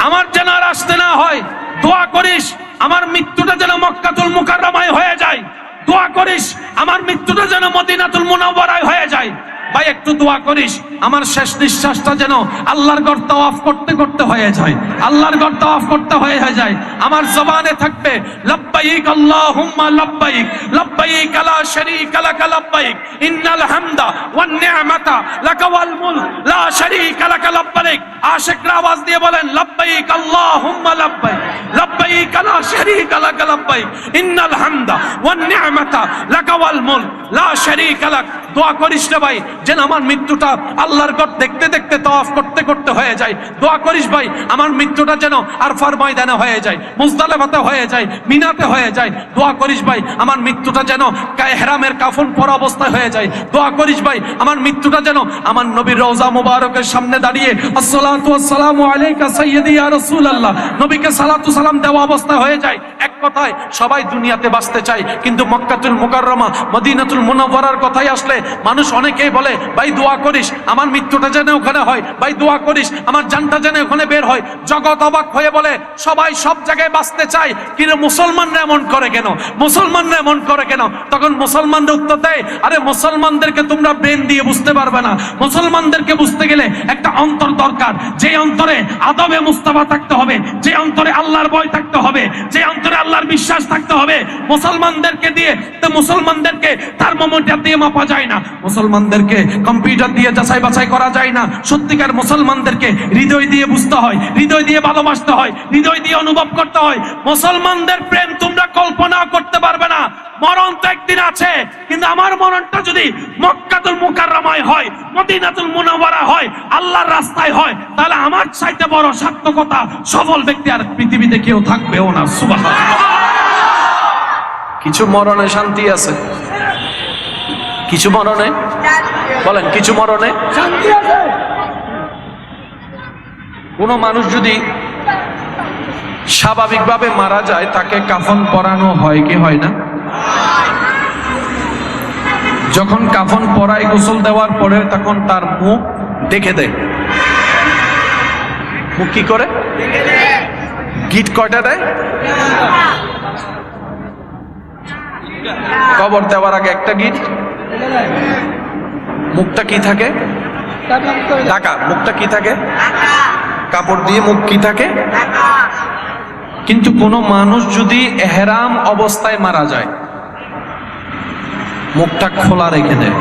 আমার যেন আর আসতে না হয়, দোয়া করিস আমার মৃত্যুটা যেন মক্কাতুল মুকাররমায় হয়ে যায়, দোয়া করিস আমার মৃত্যুটা যেন মদিনাতুল মুনাওয়ারায় হয়ে যায়। ভাই একটু দোয়া করিস আমার শেষ নিঃশ্বাসটা যেন আল্লাহর ঘর তাওয়াফ করতে করতে হয়ে যায়, আল্লাহর ঘর তাওয়াফ করতে হয়ে যায়। আমার জবানে থাকবে লাব্বাইক আল্লাহুম্মা লাব্বাইক, লাব্বাইক লা শারীকা লাক লাব্বাইক, ইন্নাল হামদা ওয়ান নি'মাতা লাকা ওয়াল মুলক লা শারীকা লাক লাব্বাইক। আশিকরা আওয়াজ দিয়ে বলেন লাব্বাইক আল্লাহুম্মা লাব্বাইক, লাব্বাইক লা শারীকা লাক লাব্বাইক, ইন্নাল হামদা ওয়ান নি'মাতা লাকা ওয়াল মুলক লা শারীকা লাক। দোয়া করিস রে ভাই যেন আমার মৃত্যুটা আল্লাহর ঘর দেখতে দেখতে তাওয়াফ করতে করতে হয়ে যায়। দোয়া করিস ভাই আমার মৃত্যুটা যেন আরফার ময়দানে হয়ে যায়, মুজদালিফাতে হয়ে যায়, মিনাতে হয়ে যায়। দোয়া করিস ভাই আমার মৃত্যুটা যেন ইহরামের কাফন পরা অবস্থায় হয়ে যায়। দোয়া করিস ভাই আমার মৃত্যুটা যেন আমার নবীর রওজা মুবারকের সামনে দাঁড়িয়ে আসসালাতু ওয়াসসালামু আলাইকা সাইয়্যিদি ইয়া রাসূলুল্লাহ, নবীকে সালাতু সালাম দেওয়া অবস্থায় হয়ে যায়। এক কথায় সবাই দুনিয়াতে বাঁচতে চায়, কিন্তু মক্কাতুল মুকাররমা মদিনাতুল মুনাওয়ারার কথাই আসলে মানুষ অনেকেই বলে, ভাই দোয়া করিস আমার মৃত্যুটা যেন ওখানে হয়, ভাই দোয়া করিস আমার জানটা যেন ওখানে বের হয়। জগৎ অবাক হয়ে বলে, সবাই সব জায়গায় বাঁচতে চায়, কিন্তু মুসলমানরা এমন করে কেন, মুসলমানরা এমন করে কেন? তখন মুসলমানরা উত্তর দেয়, আরে মুসলমানদেরকে তোমরা ব্রেন দিয়ে বুঝতে পারবে না। মুসলমানদেরকে বুঝতে গেলে একটা অন্তর দরকার, যে অন্তরে আদবে মুস্তাফা থাকতে হবে, যে অন্তরে আল্লাহর ভয় থাকতে হবে, যে অন্তরে আল্লাহর বিশ্বাস থাকতে হবে। মুসলমানদেরকে দিয়ে তো মুসলমানদেরকে থার্মোমিটার দিয়ে মাপা যায় না, মুসলমানদেরকে কম্পিউটার দিয়ে যাচাই বাছাই করা যায় না। সত্যিকার মুসলমানদেরকে হৃদয় দিয়ে বুঝতে হয়, হৃদয় দিয়ে ভালোবাসতে হয়, হৃদয় দিয়ে অনুভব করতে হয়। মুসলমানদের প্রেম তোমরা কল্পনা করতে পারবে না। মরণ তো একদিন আছে, কিন্তু আমার মরণটা যদি মক্কাতুল মুকাররমায় হয়, মদিনাতুল মুনাওয়ারা হয়, আল্লাহর রাস্তায় হয়, তাহলে আমার চাইতে বড় সার্থকতা সফল ব্যক্তি আর পৃথিবীতে কেউ থাকবেও না। সুবহানাল্লাহ। কিছু মরণে শান্তি আছে, কিছু মরণে বলেন, কিছু মরণে শান্তি আছে। কোন মানুষ যদি স্বাভাবিকভাবে মারা যায়, তাকে কাফন পরানো হয় কি হয় না? যখন কাফন পরায়, গোসল দেওয়ার পরে তখন তার মুখ দেখে দেয়। মুখ কি করে? গিট কয়টা দেয়? কবর দেওয়ার আগে একটা গিট। মুখটা কি থাকে? ঢাকা। মুখটা কি থাকে? কাপড় দিয়ে মুখ কি থাকে? কিন্তু কোন মানুষ যদি ইহরাম অবস্থায় মারা যায়, মুখটা খোলা রেখে দেয়।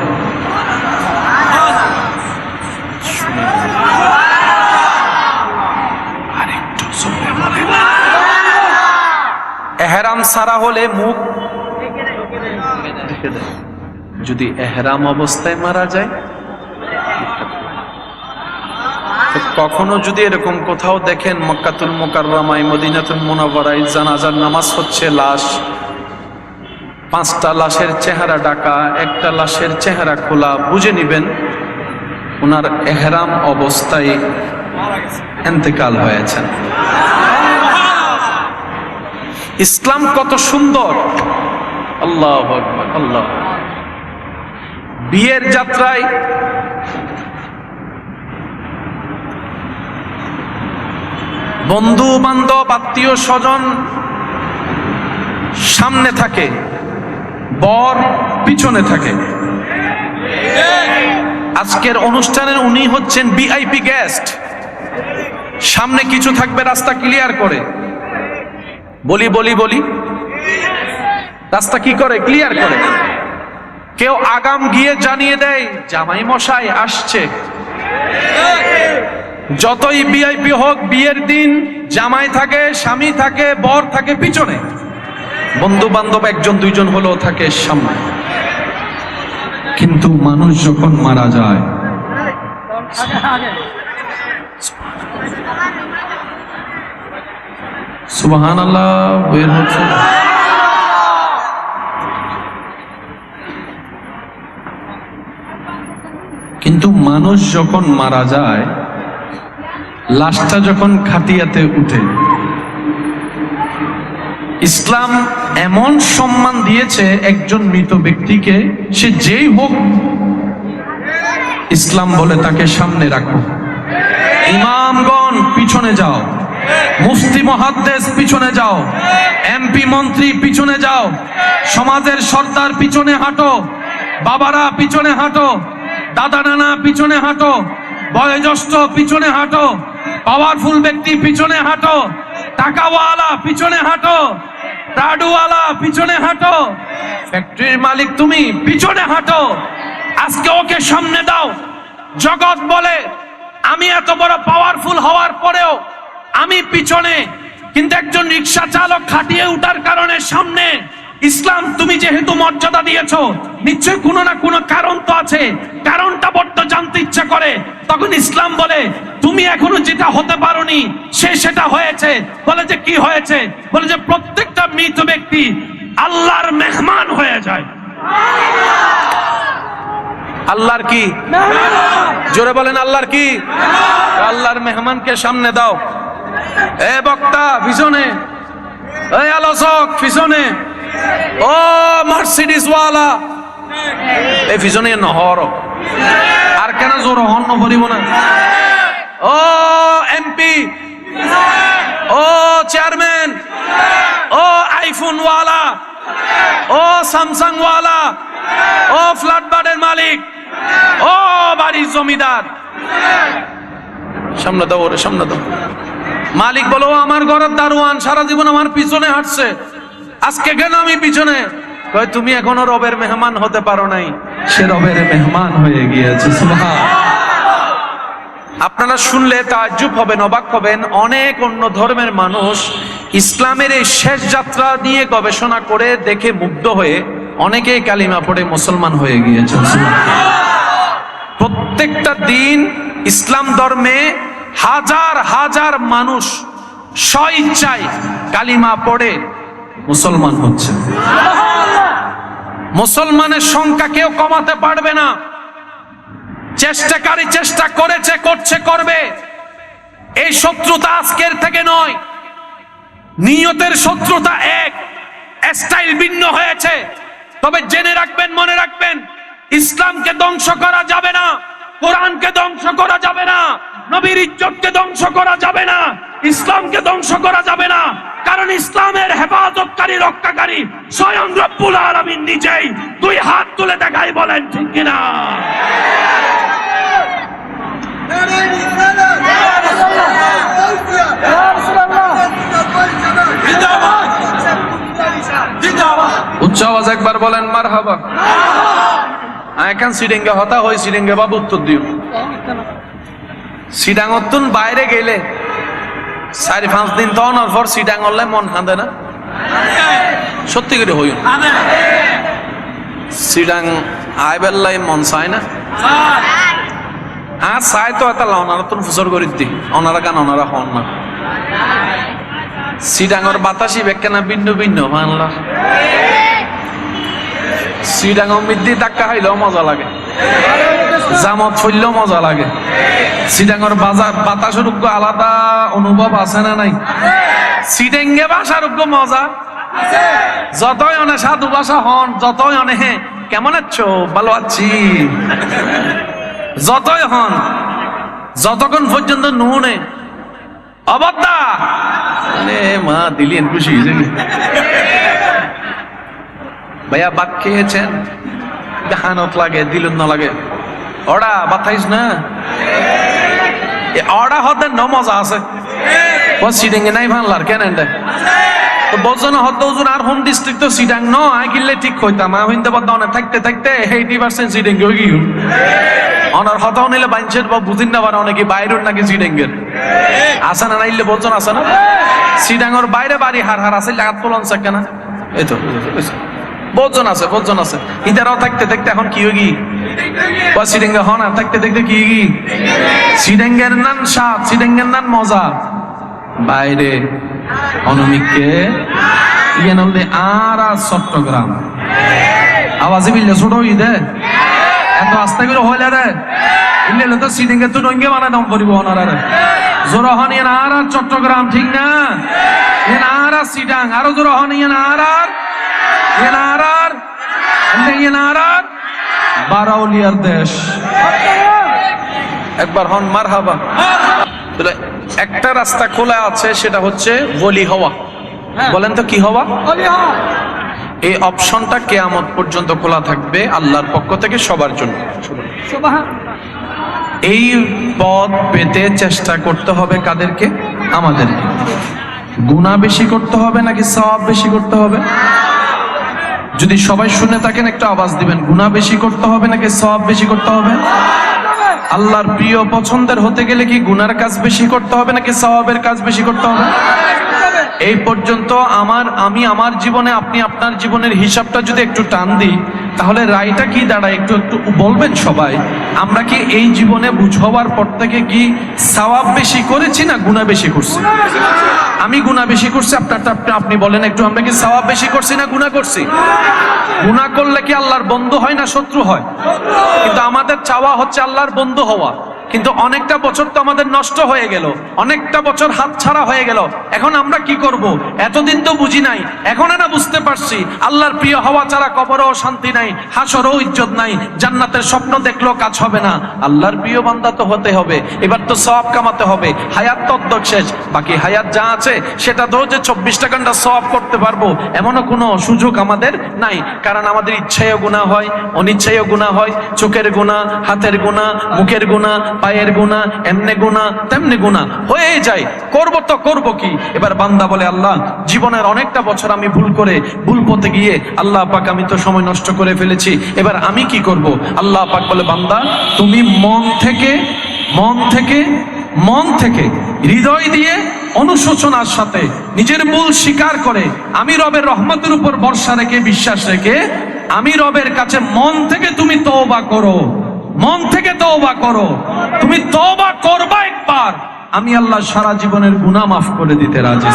ইহরাম সারা হলে মুখ রেখে দেয়। যদি ইহরাম অবস্থায় মারা যায়, তো কখনো যদি এরকম কোথাও দেখেন মক্কাতুল মুকাররমায়, মদিনাতুল মুনাওয়ারায় জানাজার নামাজ হচ্ছে, লাশ, 5টা লাশের চেহারা ঢাকা, একটা লাশের চেহারা খোলা, বুঝে নিবেন ওনার ইহরাম অবস্থায় ইন্তেকাল হয়েছেন। ইসলাম কত সুন্দর! আল্লাহু আকবার, আল্লাহ। বিয়ের যাত্রায় বন্ধু বান্ধব আত্মীয় স্বজন সামনে থাকে, বর পিছনে থাকে। আজকের অনুষ্ঠানের উনি হচ্ছেন ভিআইপি গেস্ট, সামনে কিছু থাকবে রাস্তা ক্লিয়ার করে। বলি বলি বলি, রাস্তা কি করে? ক্লিয়ার করে। কেউ আগাম গিয়ে জানিয়ে দেয় জামাই মশাই আসছে। যতই ভিআইপি হোক, বিয়ের দিন জামাই থাকে, স্বামী থাকে, বর থাকে পিছনে, বন্ধু বান্ধব 1-2 হলেও থাকে সামনে। কিন্তু মানুষ যখন মারা যায়, সুবহানাল্লাহ বের হচ্ছে, মানুষ যখন মারা যায়, লাশটা যখন খাটিয়াতে উঠে, ইসলাম এমন সম্মান দিয়েছে একজন মৃত ব্যক্তিকে, সে যেই হোক, ইসলাম বলে তাকে সামনে রাখো। ইমামগণ পিছনে যাও, মুফতি মুহাদ্দিস পিছনে যাও, এমপি মন্ত্রী পিছনে যাও, সমাজের সর্দার পিছনে হাঁটো, বাবারা পিছনে হাঁটো, দাদা নানা পিছনে হাঁটো, বয়োজ্যেষ্ঠ পিছনে হাঁটো, পাওয়ারফুল ব্যক্তি পিছনে হাঁটো, টাকাওয়ালা পিছনে হাঁটো, টাডুওয়ালা পিছনে হাঁটো, ফ্যাক্টরির মালিক তুমি পিছনে হাঁটো। আজকে ওকে সামনে দাও। জগৎ বলে আমি এত বড় পাওয়ারফুল হওয়ার পরেও আমি পিছনে, কিন্তু একজন রিকশা চালক খাটিয়ে উঠার কারণে সামনে। ইসলাম তুমি যেহেতু মর্যাদা দিয়েছো, নিশ্চয় কোনো না কোনো কারণ তো আছে, কারণটা বড্ড জানতে ইচ্ছা করে। তখন ইসলাম বলে তুমি এখনো যেটা হতে পারোনি সে সেটা হয়েছে। বলে যে কি হয়েছে? বলে যে প্রত্যেকটা মৃত ব্যক্তি আল্লাহর মেহমান হয়ে যায়। আল্লাহর কি? জোরে বলেন আল্লাহর কি? আল্লাহর মেহমানকে সামনে দাও। এ বক্তা পিছনে, এই আলোচক পিছনে, ও মার্সিডিস ওয়ালা এই পিছনে নহর আর কেন জোর হন নভরিব না। ও এমপি, ও চেয়ারম্যান, ও আইফোন ওয়ালা, ও স্যামসাং ওয়ালা, ও ফ্ল্যাট বার্ডের মালিক, ও বাড়ির জমিদার, সামনে দাও, ওরে সামনে দাও। মালিক বলো আমার ঘরের দারোয়ান, সারা জীবন আমার পিছনে হাঁটছে, আজকে কেন আমি পিছনে? কয় তুমি এখনো রবের মেহমান হতে পারো নাই, সে রবের মেহমান হয়ে গিয়েছে। সুবহান। আপনারা শুনলে তাজ্জুব হবেন, অবাক হবেন। অনেক অন্য ধর্মের মানুষ ইসলামের এই শেষ যাত্রা নিয়ে গবেষণা করে দেখে মুগ্ধ হয়ে অনেকেই কালিমা পড়ে মুসলমান হয়ে গিয়েছে। প্রত্যেকটা দিন ইসলাম ধর্মে হাজার হাজার মানুষ স্বইচ্ছায় কালিমা পড়ে মুসলমান হচ্ছে। মুসলমানের সংখ্যা কেউ কমাতে পারবে না। চেষ্টাকারী চেষ্টা করেছে, করছে, করবে। এই শত্রুতা আজকের থেকে নয়, নিয়তের শত্রুতা এক, স্টাইল ভিন্ন হয়েছে। তবে জেনে রাখবেন, মনে রাখবেন, ইসলামকে ধ্বংস করা যাবে না, কোরআনকে ধ্বংস করা যাবে না, নবীর ইজ্জতকে ধ্বংস করা যাবে না, ইসলামকে ধ্বংস করা যাবে না। কারণ ইসলামের হেফাজতকারী, রক্ষাকারী স্বয়ং রব্বুল আলামিন নিজেই। দুই হাত তুলে দেখাই, বলেন ঠিক কিনা? উচ্চ আওয়াজ একবার বলেন মারহাবা। এখন সিডিঙ্গে হতা হই, সিডিঙ্গে বাবু উত্তর দিও। সিডাঙতুন বাইরে গেলে 4-5 দিন তো অনার পর সিডাং হলে মন হাঁদে না? সত্যি করে হই সিডাং আইবেল্লাই মন চায় না? হ্যাঁ চাই তো, এটা ওনারা তো ফুসর করে দি, ওনারা গান ওনারা হন না। সিডাঙর বাতাসি বেকেনা ভিন্ন ভিন্ন বাংলা। সিডাঙ মিদ্দি ধাক্কা খাইলেও মজা লাগে, জামত ফুললেও মজা লাগে। সিডাঙর বাজার বাতাসের আলাদা অনুভব আছে না নাই? সিডেঙ্গে ভাষার মজা যতই অনেক সাধু ভাষা হন, যতই অনেক কেমন আছো, ভালো আছি, যতই হন, যতক্ষণ পর্যন্ত নুনে অবদ্ধা মা দিলেন খুশি ভাইয়া ভাত খেয়েছেন, হানত লাগে, দিলুন না লাগে, ওরা ভাত খাইস না, ওরা হতে ন মজা আছে। সিডেঙ্গে নাই ভাঙলার কেন তো বলছো না হতে ওজন আর হোম ডিস্ট্রিক্ট তো সিডাং ন আই কিনলে ঠিক হইতাম। আমি অনেক থাকতে থাকতে 80% সিডেঙ্গে হয়ে গিয়ে অনার হতাও নিলে বাইনছেন বা বুঝিন না পারে অনেকে বাইরের নাকি সিডেঙ্গের আসে না, নাইলে বলছেন আসে না। সিডাঙ্গর বাইরে বাড়ি হার হার আছে, লাগাত তোলন চাকে না, এই তো বহুজন আছে, বহুজন আছে। ইতারাও থাকতে থাকতে এখন কি হয়ে সিডেঙ্গে হন আর থাকতে থাকতে কি সিডেঙ্গের নান স্বাদ, সিডেঙ্গের নান মজা। বাইরে অনমিককে ইয়ে নলদে আর চট্টগ্রাম আওয়াজে মিললে ছোট ঈদে এত আস্তে করে হইলে রে ইলে তো সিডিং এ তো ডঙ্গে বানাই দম করিব ওনারা জোরহন ইয়ে আর চট্টগ্রাম ঠিক না ইয়ে আর সিডাং আরো জোরহন ইয়ে আর বারাউলিয়ার দেশ একবার হন মারহাবা। একটা রাস্তা খোলা আছে, সেটা হচ্ছে ওলি হওয়া। বলেন তো কি হওয়া? এই অপশনটা কিয়ামত পর্যন্ত খোলা থাকবে আল্লাহর পক্ষ থেকে সবার জন্য। এই পথ পেতে চেষ্টা করতে হবে কাদেরকে? আমাদেরকে। গুনাহ বেশি করতে হবে নাকি সওয়াব বেশি করতে হবে? যদি সবাই শুনে থাকেন একটু আওয়াজ দিবেন, গুনাহ বেশি করতে হবে নাকি সওয়াব বেশি করতে হবে? আল্লাহর প্রিয় পছন্দের হতে গেলে কি গুনার কাজ বেশি করতে হবে নাকি সওয়াবের কাজ বেশি করতে হবে? এই পর্যন্ত আমি আমার জীবনে, আপনি আপনার জীবনের হিসাবটা যদি একটু টান দিই, তাহলে রায়টা কি দাঁড়ায় একটু বলবেন সবাই। আমরা কি এই জীবনে বুঝ হওয়ার পর থেকে কি সওয়াব বেশি করেছি না গুনাহ বেশি করছি? আমি গুনাহ বেশি করছি, আপনি বলেন একটু, আমরা কি সওয়াব বেশি করছি না গুনাহ করছি? গুনাহ করলে কি আল্লাহর বন্ধু হয় না শত্রু হয়? কিন্তু আমাদের চাওয়া হচ্ছে আল্লাহর বন্ধু হওয়া। কিন্তু অনেকটা বছর তো আমাদের নষ্ট হয়ে গেল, অনেকটা বছর হাতছাড়া হয়ে গেল। এখন আমরা কি করব? এতদিন তো বুঝি নাই, এখন না বুঝতে পারছি আল্লাহর প্রিয় হওয়া ছাড়া কবরেও শান্তি নাই, হাসরেও ইজ্জত নাই, জান্নাতের স্বপ্ন দেখলেও কাজ হবে না। আল্লাহর প্রিয় বান্দা তো হতে হবে, এবার তো সওয়াব কামাতে হবে। হায়াত তো অর্ধেক শেষ, বাকি হায়াত যা আছে সেটা তো যে 24টা ঘন্টা সওয়াব করতে পারবো এমনও কোনো সুযোগ আমাদের নাই। কারণ আমাদের ইচ্ছায়ও গুনাহ হয়, অনিচ্ছায়ও গুনাহ হয়, চোখের গুনাহ, হাতের গুনাহ, মুখের গুনাহ, পায়ের গুনাহ, এমনে গুনাহ তেমনে গুনাহ হয়ে যায়। করব কি? এবার বান্দা বলে, আল্লাহ জীবনের অনেকটা বছর আমি ভুল পথে গিয়ে আল্লাহ পাক আমি তো সময় নষ্ট করে ফেলেছি, এবার আমি কি করব? আল্লাহ পাক বলে, বান্দা তুমি মন থেকে হৃদয় দিয়ে অনুশোচনার সাথে নিজের ভুল স্বীকার করে আমি রবের রহমতের উপর ভরসা রেখে, বিশ্বাস রেখে আমি রবের কাছে মন থেকে তুমি তওবা করো, মন থেকে তওবা করো। তুমি তওবা করবা একবার, আমি আল্লাহ সারা জীবনের গুনাহ মাফ করে দিতে রাজি।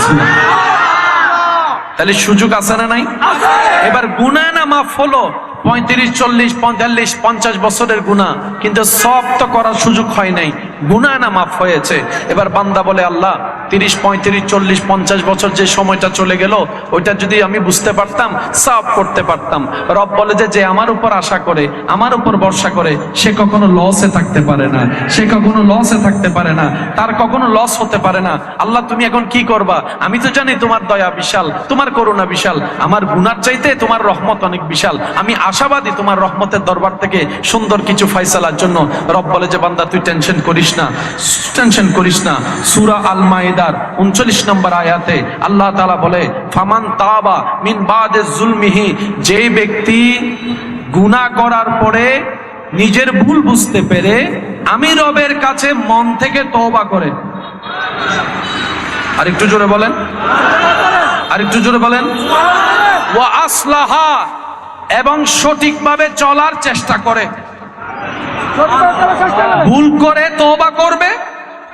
তাহলে সুযোগ আছে না নাই? এবার গুনাহ না মাফ হলো 35, 40, 45, 50 বছরের গুনাহ, কিন্তু সওয়াব তো করার সুযোগ হয় নাই, গুনাহ না মাফ হয়েছে। এবার বান্দা বলে, আল্লাহ 30, 35, 40, 50 বছর যে সময়টা চলে গেল, ওইটা যদি আমি বুঝতে পারতাম, সওয়াব করতে পারতাম। রব বলে যে আমার উপর আশা করে, আমার উপর ভরসা করে, সে কখনো লসে থাকতে পারে না, তার কখনো লস হতে পারে না। আল্লাহ তুমি এখন কি করবা? আমি তো জানি তোমার দয়া বিশাল, তোমার করুণা বিশাল, আমার গুনার চাইতে তোমার রহমত অনেক বিশাল। আমি আশাবাদী তোমার রহমতের দরবার থেকে সুন্দর কিছু ফয়সালার জন্য। রব বলে যে, বান্দা তুই টেনশন করিস না। সূরা আল মাইদার 39 নম্বর আয়াতে আল্লাহ তাআলা বলে, ফামান তাবা মিন বাদে জুলমিহি, যে ব্যক্তি গুনাহ করার পরে নিজের ভুল বুঝতে পেরে আমি রবের কাছে মন থেকে তওবা করে। আরেকটু জোরে বলেন, ওয়া আসলাহা, এবং সঠিকভাবে চলার চেষ্টা করে। ভুল করে তওবা করবে,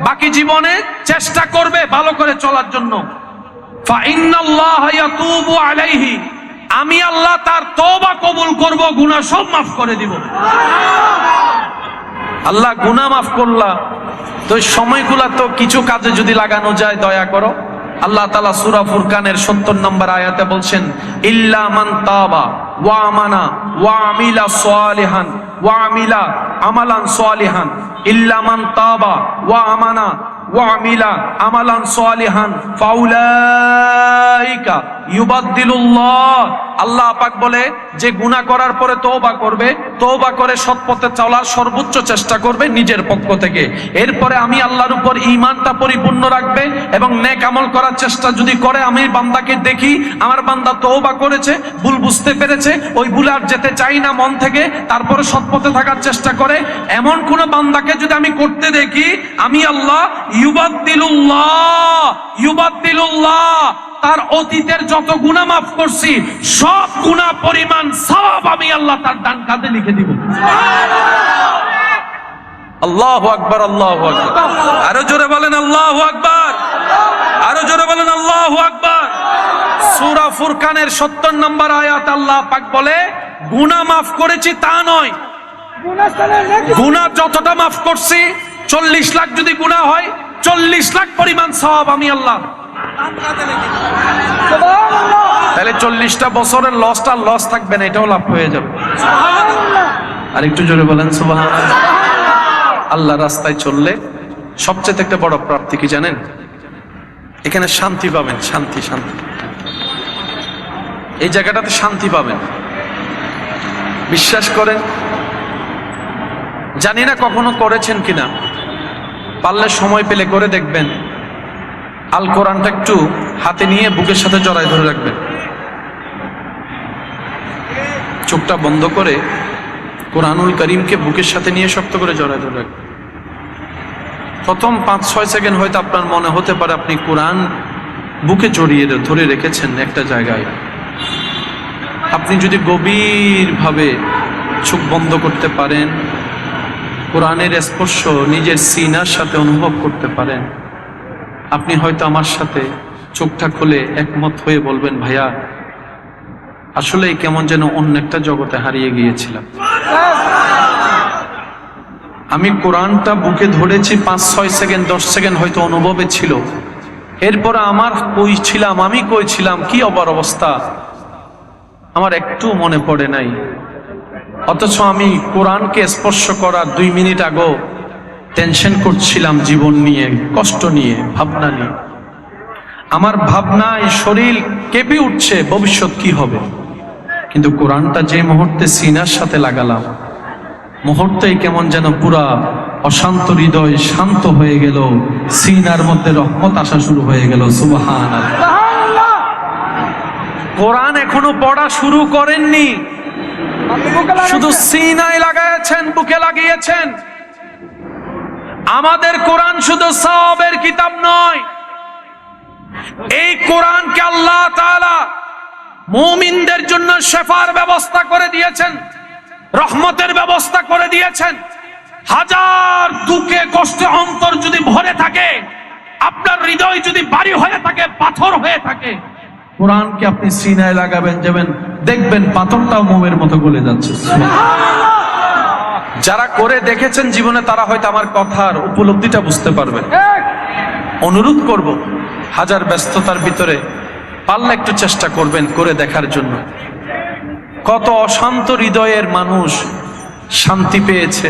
বাকি জীবনে চেষ্টা করবে ভালো করে চলার জন্য। ফা ইন্নাল্লাহা ইয়াতুবু আলাইহি, আমি আল্লাহ তার তওবা কবুল করব, গুনাহ সব মাফ করে দিব। আল্লাহ গুনাহ মাফ করলা, তো সময়গুলা তো কিছু কাজে যদি লাগানো যায়, দয়া করো। আল্লাহ তাআলা সূরা ফুরকানের 70 নম্বর আয়াতে বলছেন, ইল্লা মান তাবা ওয়া আমানা ওয়া আমিলা সালিহান ওয়া আমিলা আমালান সালিহান, ইল্লা মান তাবা ওয়া আমানা ওয়া আমিলা আমালান সালিহান ফাউলাইকা ইউবাদদিলুল্লাহ। আল্লাহ পাক বলে যে গুনাহ করার পরে তওবা করবে, তওবা করে সৎ পথে চলার সর্বোচ্চ চেষ্টা করবে নিজের পক্ষ থেকে, এরপরে আমি আল্লাহর উপর ঈমানটা পরিপূর্ণ রাখবে এবং নেক আমল করার চেষ্টা যদি করে, আমি বান্দাকে দেখি আমার বান্দা তওবা করেছে, ভুল বুঝতে পেরেছে, ওই ভুল আর যেতে চাই না মন থেকে, তারপরে সৎ পথে থাকার চেষ্টা করে, এমন কোন বান্দাকে যদি আমি করতে দেখি, আমি আল্লাহ ইউবাদদিলুল্লাহ তার অতীতের যত গুনাহ মাফ করছি, সব গুনাহ পরিমাণ সওয়াব আমি আল্লাহ তার ডান কাঁধে লিখে দিব। আল্লাহু আকবার, আল্লাহু আকবার। আরো জোরে বলেন আল্লাহু আকবার, আরো জোরে বলেন আল্লাহু আকবার। সূরা ফুরকানের 70 নম্বর আয়াত আল্লাহ পাক বলে, গুনাহ মাফ করেছি তা নয়, গুনাহ যতটা মাফ করছি, 40 লাখ যদি গুনাহ হয়, 40 লাখ পরিমাণ সওয়াব আমি আল্লাহ। তাহলে 40টা বছরের লসটা লস থাকবে না, এটাও লাভ হয়ে যাবে। আর একটু জোরে বলেন সুবহানাল্লাহ। আল্লাহ রাস্তায় চললে সবচেয়ে একটা বড় প্রাপ্তি কি জানেন? এখানে শান্তি পাবেন। শান্তি, শান্তি। এই জায়গাটাতে শান্তি পাবেন, বিশ্বাস করেন। জানি না কখনো করেছেন কিনা, পারলে সময় পেলে করে দেখবেন। আল কোরআনটা একটু হাতে নিয়ে বুকের সাথে জড়ায় ধরে রাখবেন, চোখটা বন্ধ করে কোরআনুল করিমকে বুকের সাথে নিয়ে শক্ত করে জড়ায় ধরে রাখবেন। প্রথম 5-6 সেকেন্ড হয়তো আপনার মনে হতে পারে আপনি কোরআন বুকে জড়িয়ে ধরে রেখেছেন একটা জায়গায়। আপনি যদি গভীরভাবে চোখ বন্ধ করতে পারেন, কোরআনের স্পর্শ নিজের সিনার সাথে অনুভব করতে পারেন, আপনি হয়তো আমার সাথে চোখটা খুলে একমত হয়ে বলবেন, ভাইয়া আসলে কেমন যেন অন্য একটা জগতে হারিয়ে গিয়েছিলাম। আমি কোরআনটা বুকে ধরেছি 5-6 সেকেন্ড 10 সেকেন্ড হয়তো অনুভবে ছিল। এরপরে আমার কই ছিলাম, আমি কই ছিলাম, কি অবস্থা আমার একটু মনে পড়ে নাই। অথচ আমি কোরআনকে স্পর্শ করার 2 মিনিট আগেও টেনশন করছিলাম জীবন নিয়ে, কষ্ট নিয়ে, ভাবনা নিয়ে। আমার ভাবনায় শরীর কেঁপে উঠছে ভবিষ্যৎ কি হবে। কিন্তু কোরআনটা যে মুহূর্তে সিনার সাথে লাগালাম, মুহূর্তেই কেমন যেন পুরা অশান্ত হৃদয় শান্ত হয়ে গেল, সিনার মধ্যে রহমত আসা শুরু হয়ে গেল। সুবহানাল্লাহ। কোরআন এখনো পড়া শুরু করেননি, শুধু সিনায় লাগাইছেন, বুকে লাগিয়েছেন। আমাদের কোরআন শুধু সওয়াবের কিতাব নয়, এই কোরআনকে আল্লাহ তাআলা মুমিনদের জন্য শেফার ব্যবস্থা করে দিয়েছেন, রহমতের ব্যবস্থা করে দিয়েছেন। হাজার দুঃখে কষ্টে অন্তর যদি ভরে থাকে, আপনার হৃদয় যদি ভারী হয়ে থাকে, পাথর হয়ে থাকে, কোরআনকে আপনি সিনায় লাগাবেন, যাবেন দেখবেন পাথরটাও মোমের মতো গলে যাচ্ছে। যারা করে দেখেছেন জীবনে, তারা হয়তো আমার কথার উপলব্ধিটা বুঝতে পারবেন। অনুরোধ করব, হাজার ব্যস্ততার ভিতরে পারলে একটু চেষ্টা করবেন করে দেখার জন্য। কত অশান্ত হৃদয়ের মানুষ শান্তি পেয়েছে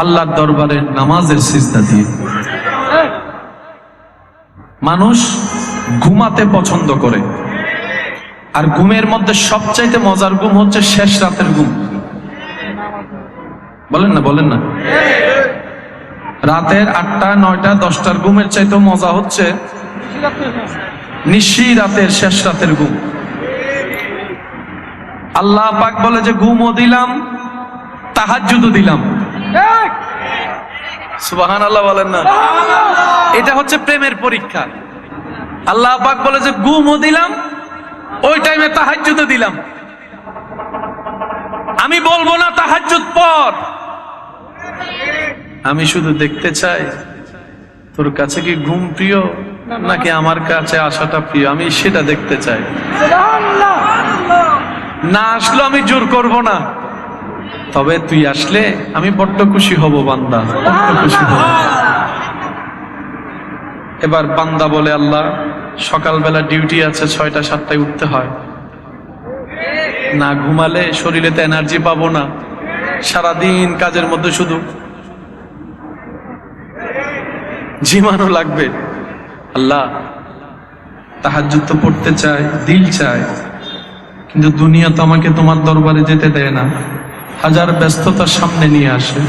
আল্লাহর দরবারে নামাজের সিজদা দিয়ে। মানুষ ঘুমাতে পছন্দ করে, আর ঘুমের মধ্যে সবচাইতে মজার ঘুম হচ্ছে শেষ রাতের ঘুম। বলেন না, বলেন না। রাতের 8টা 9টা 10টার ঘুমের চাইতে মজা হচ্ছে নিশি রাতের শেষ রাতের ঘুম। আল্লাহ পাক বলে যে ঘুমও দিলাম, তাহাজ্জুদও দিলাম। সুবহানাল্লাহ বলেন না। এটা হচ্ছে প্রেমের পরীক্ষা। আল্লাহ পাক বলে যে ঘুমও দিলাম, ওই টাইমে তাহাজ্জুদও দিলাম। আমি বলবো না তাহাজ্জুদ পড়, আমি শুধু দেখতে চাই তোর কাছে কি ঘুম প্রিয় নাকি আমার কাছে আসাটা প্রিয়, আমি সেটা দেখতে চাই। না আসলে আমি জোর করব না, তবে তুই আসলে আমি বড্ড খুশি হব বান্দা, বড্ড খুশি হব। এবার বান্দা বলে, আল্লাহ সকালবেলা ডিউটি আছে, 6টা 7টায় উঠতে হয়, না ঘুমালে শরীরে তো এনার্জি পাবো না, সারাদিন কাজের মধ্যে শুধু ঝিমানো লাগবে। আল্লাহ তাহাজ্জুদ তো পড়তে চায়, দিল চায়, কিন্তু দুনিয়া তো আমাকে তোমার দরবারে যেতে দেয় না, হাজার ব্যস্ততার সামনে নিয়ে আসে।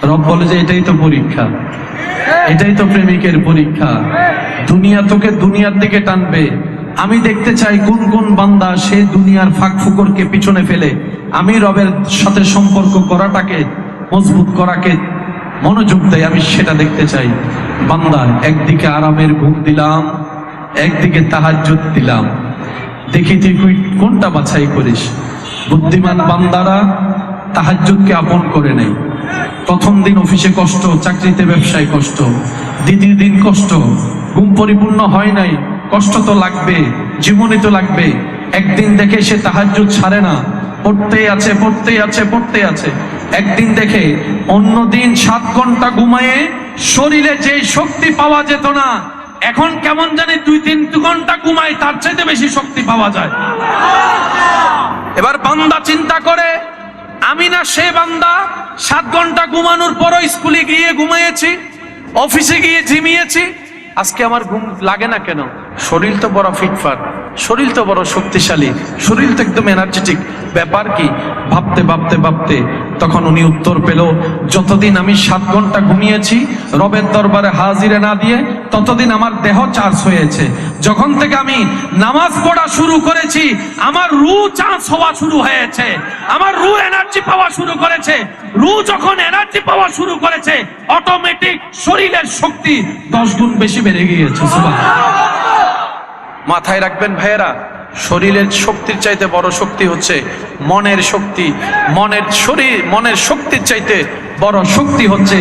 রব বলে যে এটাই তো পরীক্ষা, এটাই তো প্রেমিকের পরীক্ষা। দুনিয়া তোকে দুনিয়ার দিকে টানবে। আমি দেখতে চাই কোন কোন বান্দা সে দুনিয়ার ফাঁক ফুকরকে পিছনে ফেলে আমি রবের সাথে সম্পর্ক করাটাকে মজবুত করাকে মনোযোগ দেয়, আমি সেটা দেখতে চাই। বান্দা একদিকে আরামের ঘুম দিলাম, একদিকে তাহাজ্জুদ দিলাম, দেখি তুই কোনটা বাছাই করিস। বুদ্ধিমান বান্দারা তাহাজ্জুদকে আপন করে নেই। প্রথম দিন অফিসে কষ্ট, চাকরিতে ব্যবসায় কষ্ট, দ্বিতীয় দিন কষ্ট, ঘুম পরিপূর্ণ হয় নাই, কষ্ট তো লাগবে, জীবনে তো লাগবে। একদিন দেখে সে তাহাজ্জুদ ছাড়ে না, পড়তেই আছে, পড়তেই আছে, পড়তেই আছে। একদিন দেখে অন্যদিন 7 ঘন্টা ঘুমায়ে শরীরে যে শক্তি পাওয়া যেত না, এখন কেমন জানি 2-3 ঘন্টা ঘুমাই তার চাইতে বেশি শক্তি পাওয়া যায়। এবার বান্দা চিন্তা করে, আমি না সে বান্দা 7 ঘন্টা ঘুমানোর পরও স্কুলে গিয়ে ঘুমিয়েছি, অফিসে গিয়ে ঝিমিয়েছি, আজকে আমার ঘুম লাগে না কেন? শরীর তো বড় ফিটফাট, শরীর তো বড় শক্তিশালী, শরীর তো একদম এনার্জেটিক, ব্যাপার কি? ভাবতে ভাবতে ভাবতে তখন উনি উত্তর পেল, যতদিন আমি 7 ঘন্টা ঘুমিয়েছি রবের দরবারে হাজিরে না দিয়ে, ততদিন আমার দেহ চার্জ হয়েছে। যখন থেকে আমি নামাজ পড়া শুরু করেছি আমার রূহ চার্জ হওয়া শুরু হয়েছে, আমার রূহ এনার্জি পাওয়া শুরু করেছে। রূহ যখন এনার্জি পাওয়া শুরু করেছে, অটোমেটিক শরীরের শক্তি 10 গুণ বেশি বেড়ে গিয়েছে। সুবহানাল্লাহ। মাথায় রাখবেন ভাইয়েরা, শরীরের শক্তির চাইতে বড় শক্তি হচ্ছে মনের শক্তি। মনের শক্তির চাইতে বড় শক্তি হচ্ছে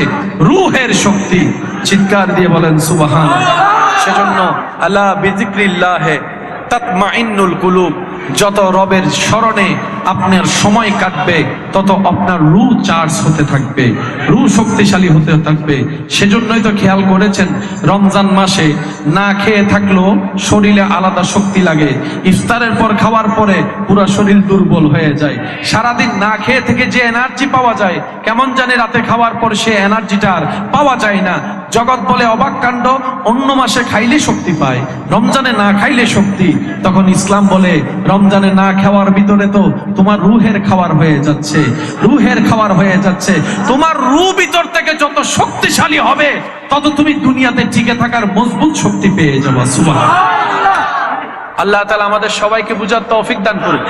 রূহের শক্তি। চিৎকার দিয়ে বলেন সুবহানাল্লাহ। সেজন্য আলা বিযিক্রিল্লাহি তাতমাইন্নুল কুলুব, যত রবের স্মরণে আপনার সময় কাটবে তত আপনার রূহ চার্জ হতে থাকবে, রূহ শক্তিশালী হতে থাকবে। সেজন্যই তো খেয়াল করেছেন রমজান মাসে না খেয়ে থাকলেও শরীরে আলাদা শক্তি লাগে, ইফতারের পর খাওয়ার পরে পুরো শরীর দুর্বল হয়ে যায়। সারাদিন না খেয়ে থেকে যে এনার্জি পাওয়া যায়, কেমন জানি রাতে খাওয়ার পর সে এনার্জিটা আর পাওয়া যায় না। জগৎ বলে অবাক কাণ্ড, অন্য মাসে খাইলে শক্তি পায়, রমজানে না খাইলে শক্তি। তখন ইসলাম বলে রমজানে না খাওয়ার ভিতরে তো তোমার রূহের খাবার হয়ে যাচ্ছে, রূহের খাবার হয়ে যাচ্ছে। তোমার রূহ ভিতর থেকে যত শক্তিশালী হবে তত তুমি দুনিয়াতে টিকে থাকার মজবুত শক্তি পেয়ে যাবে। সুবহানাল্লাহ। আল্লাহ তাআলা আমাদের সবাইকে বুঝার তৌফিক দান করুন।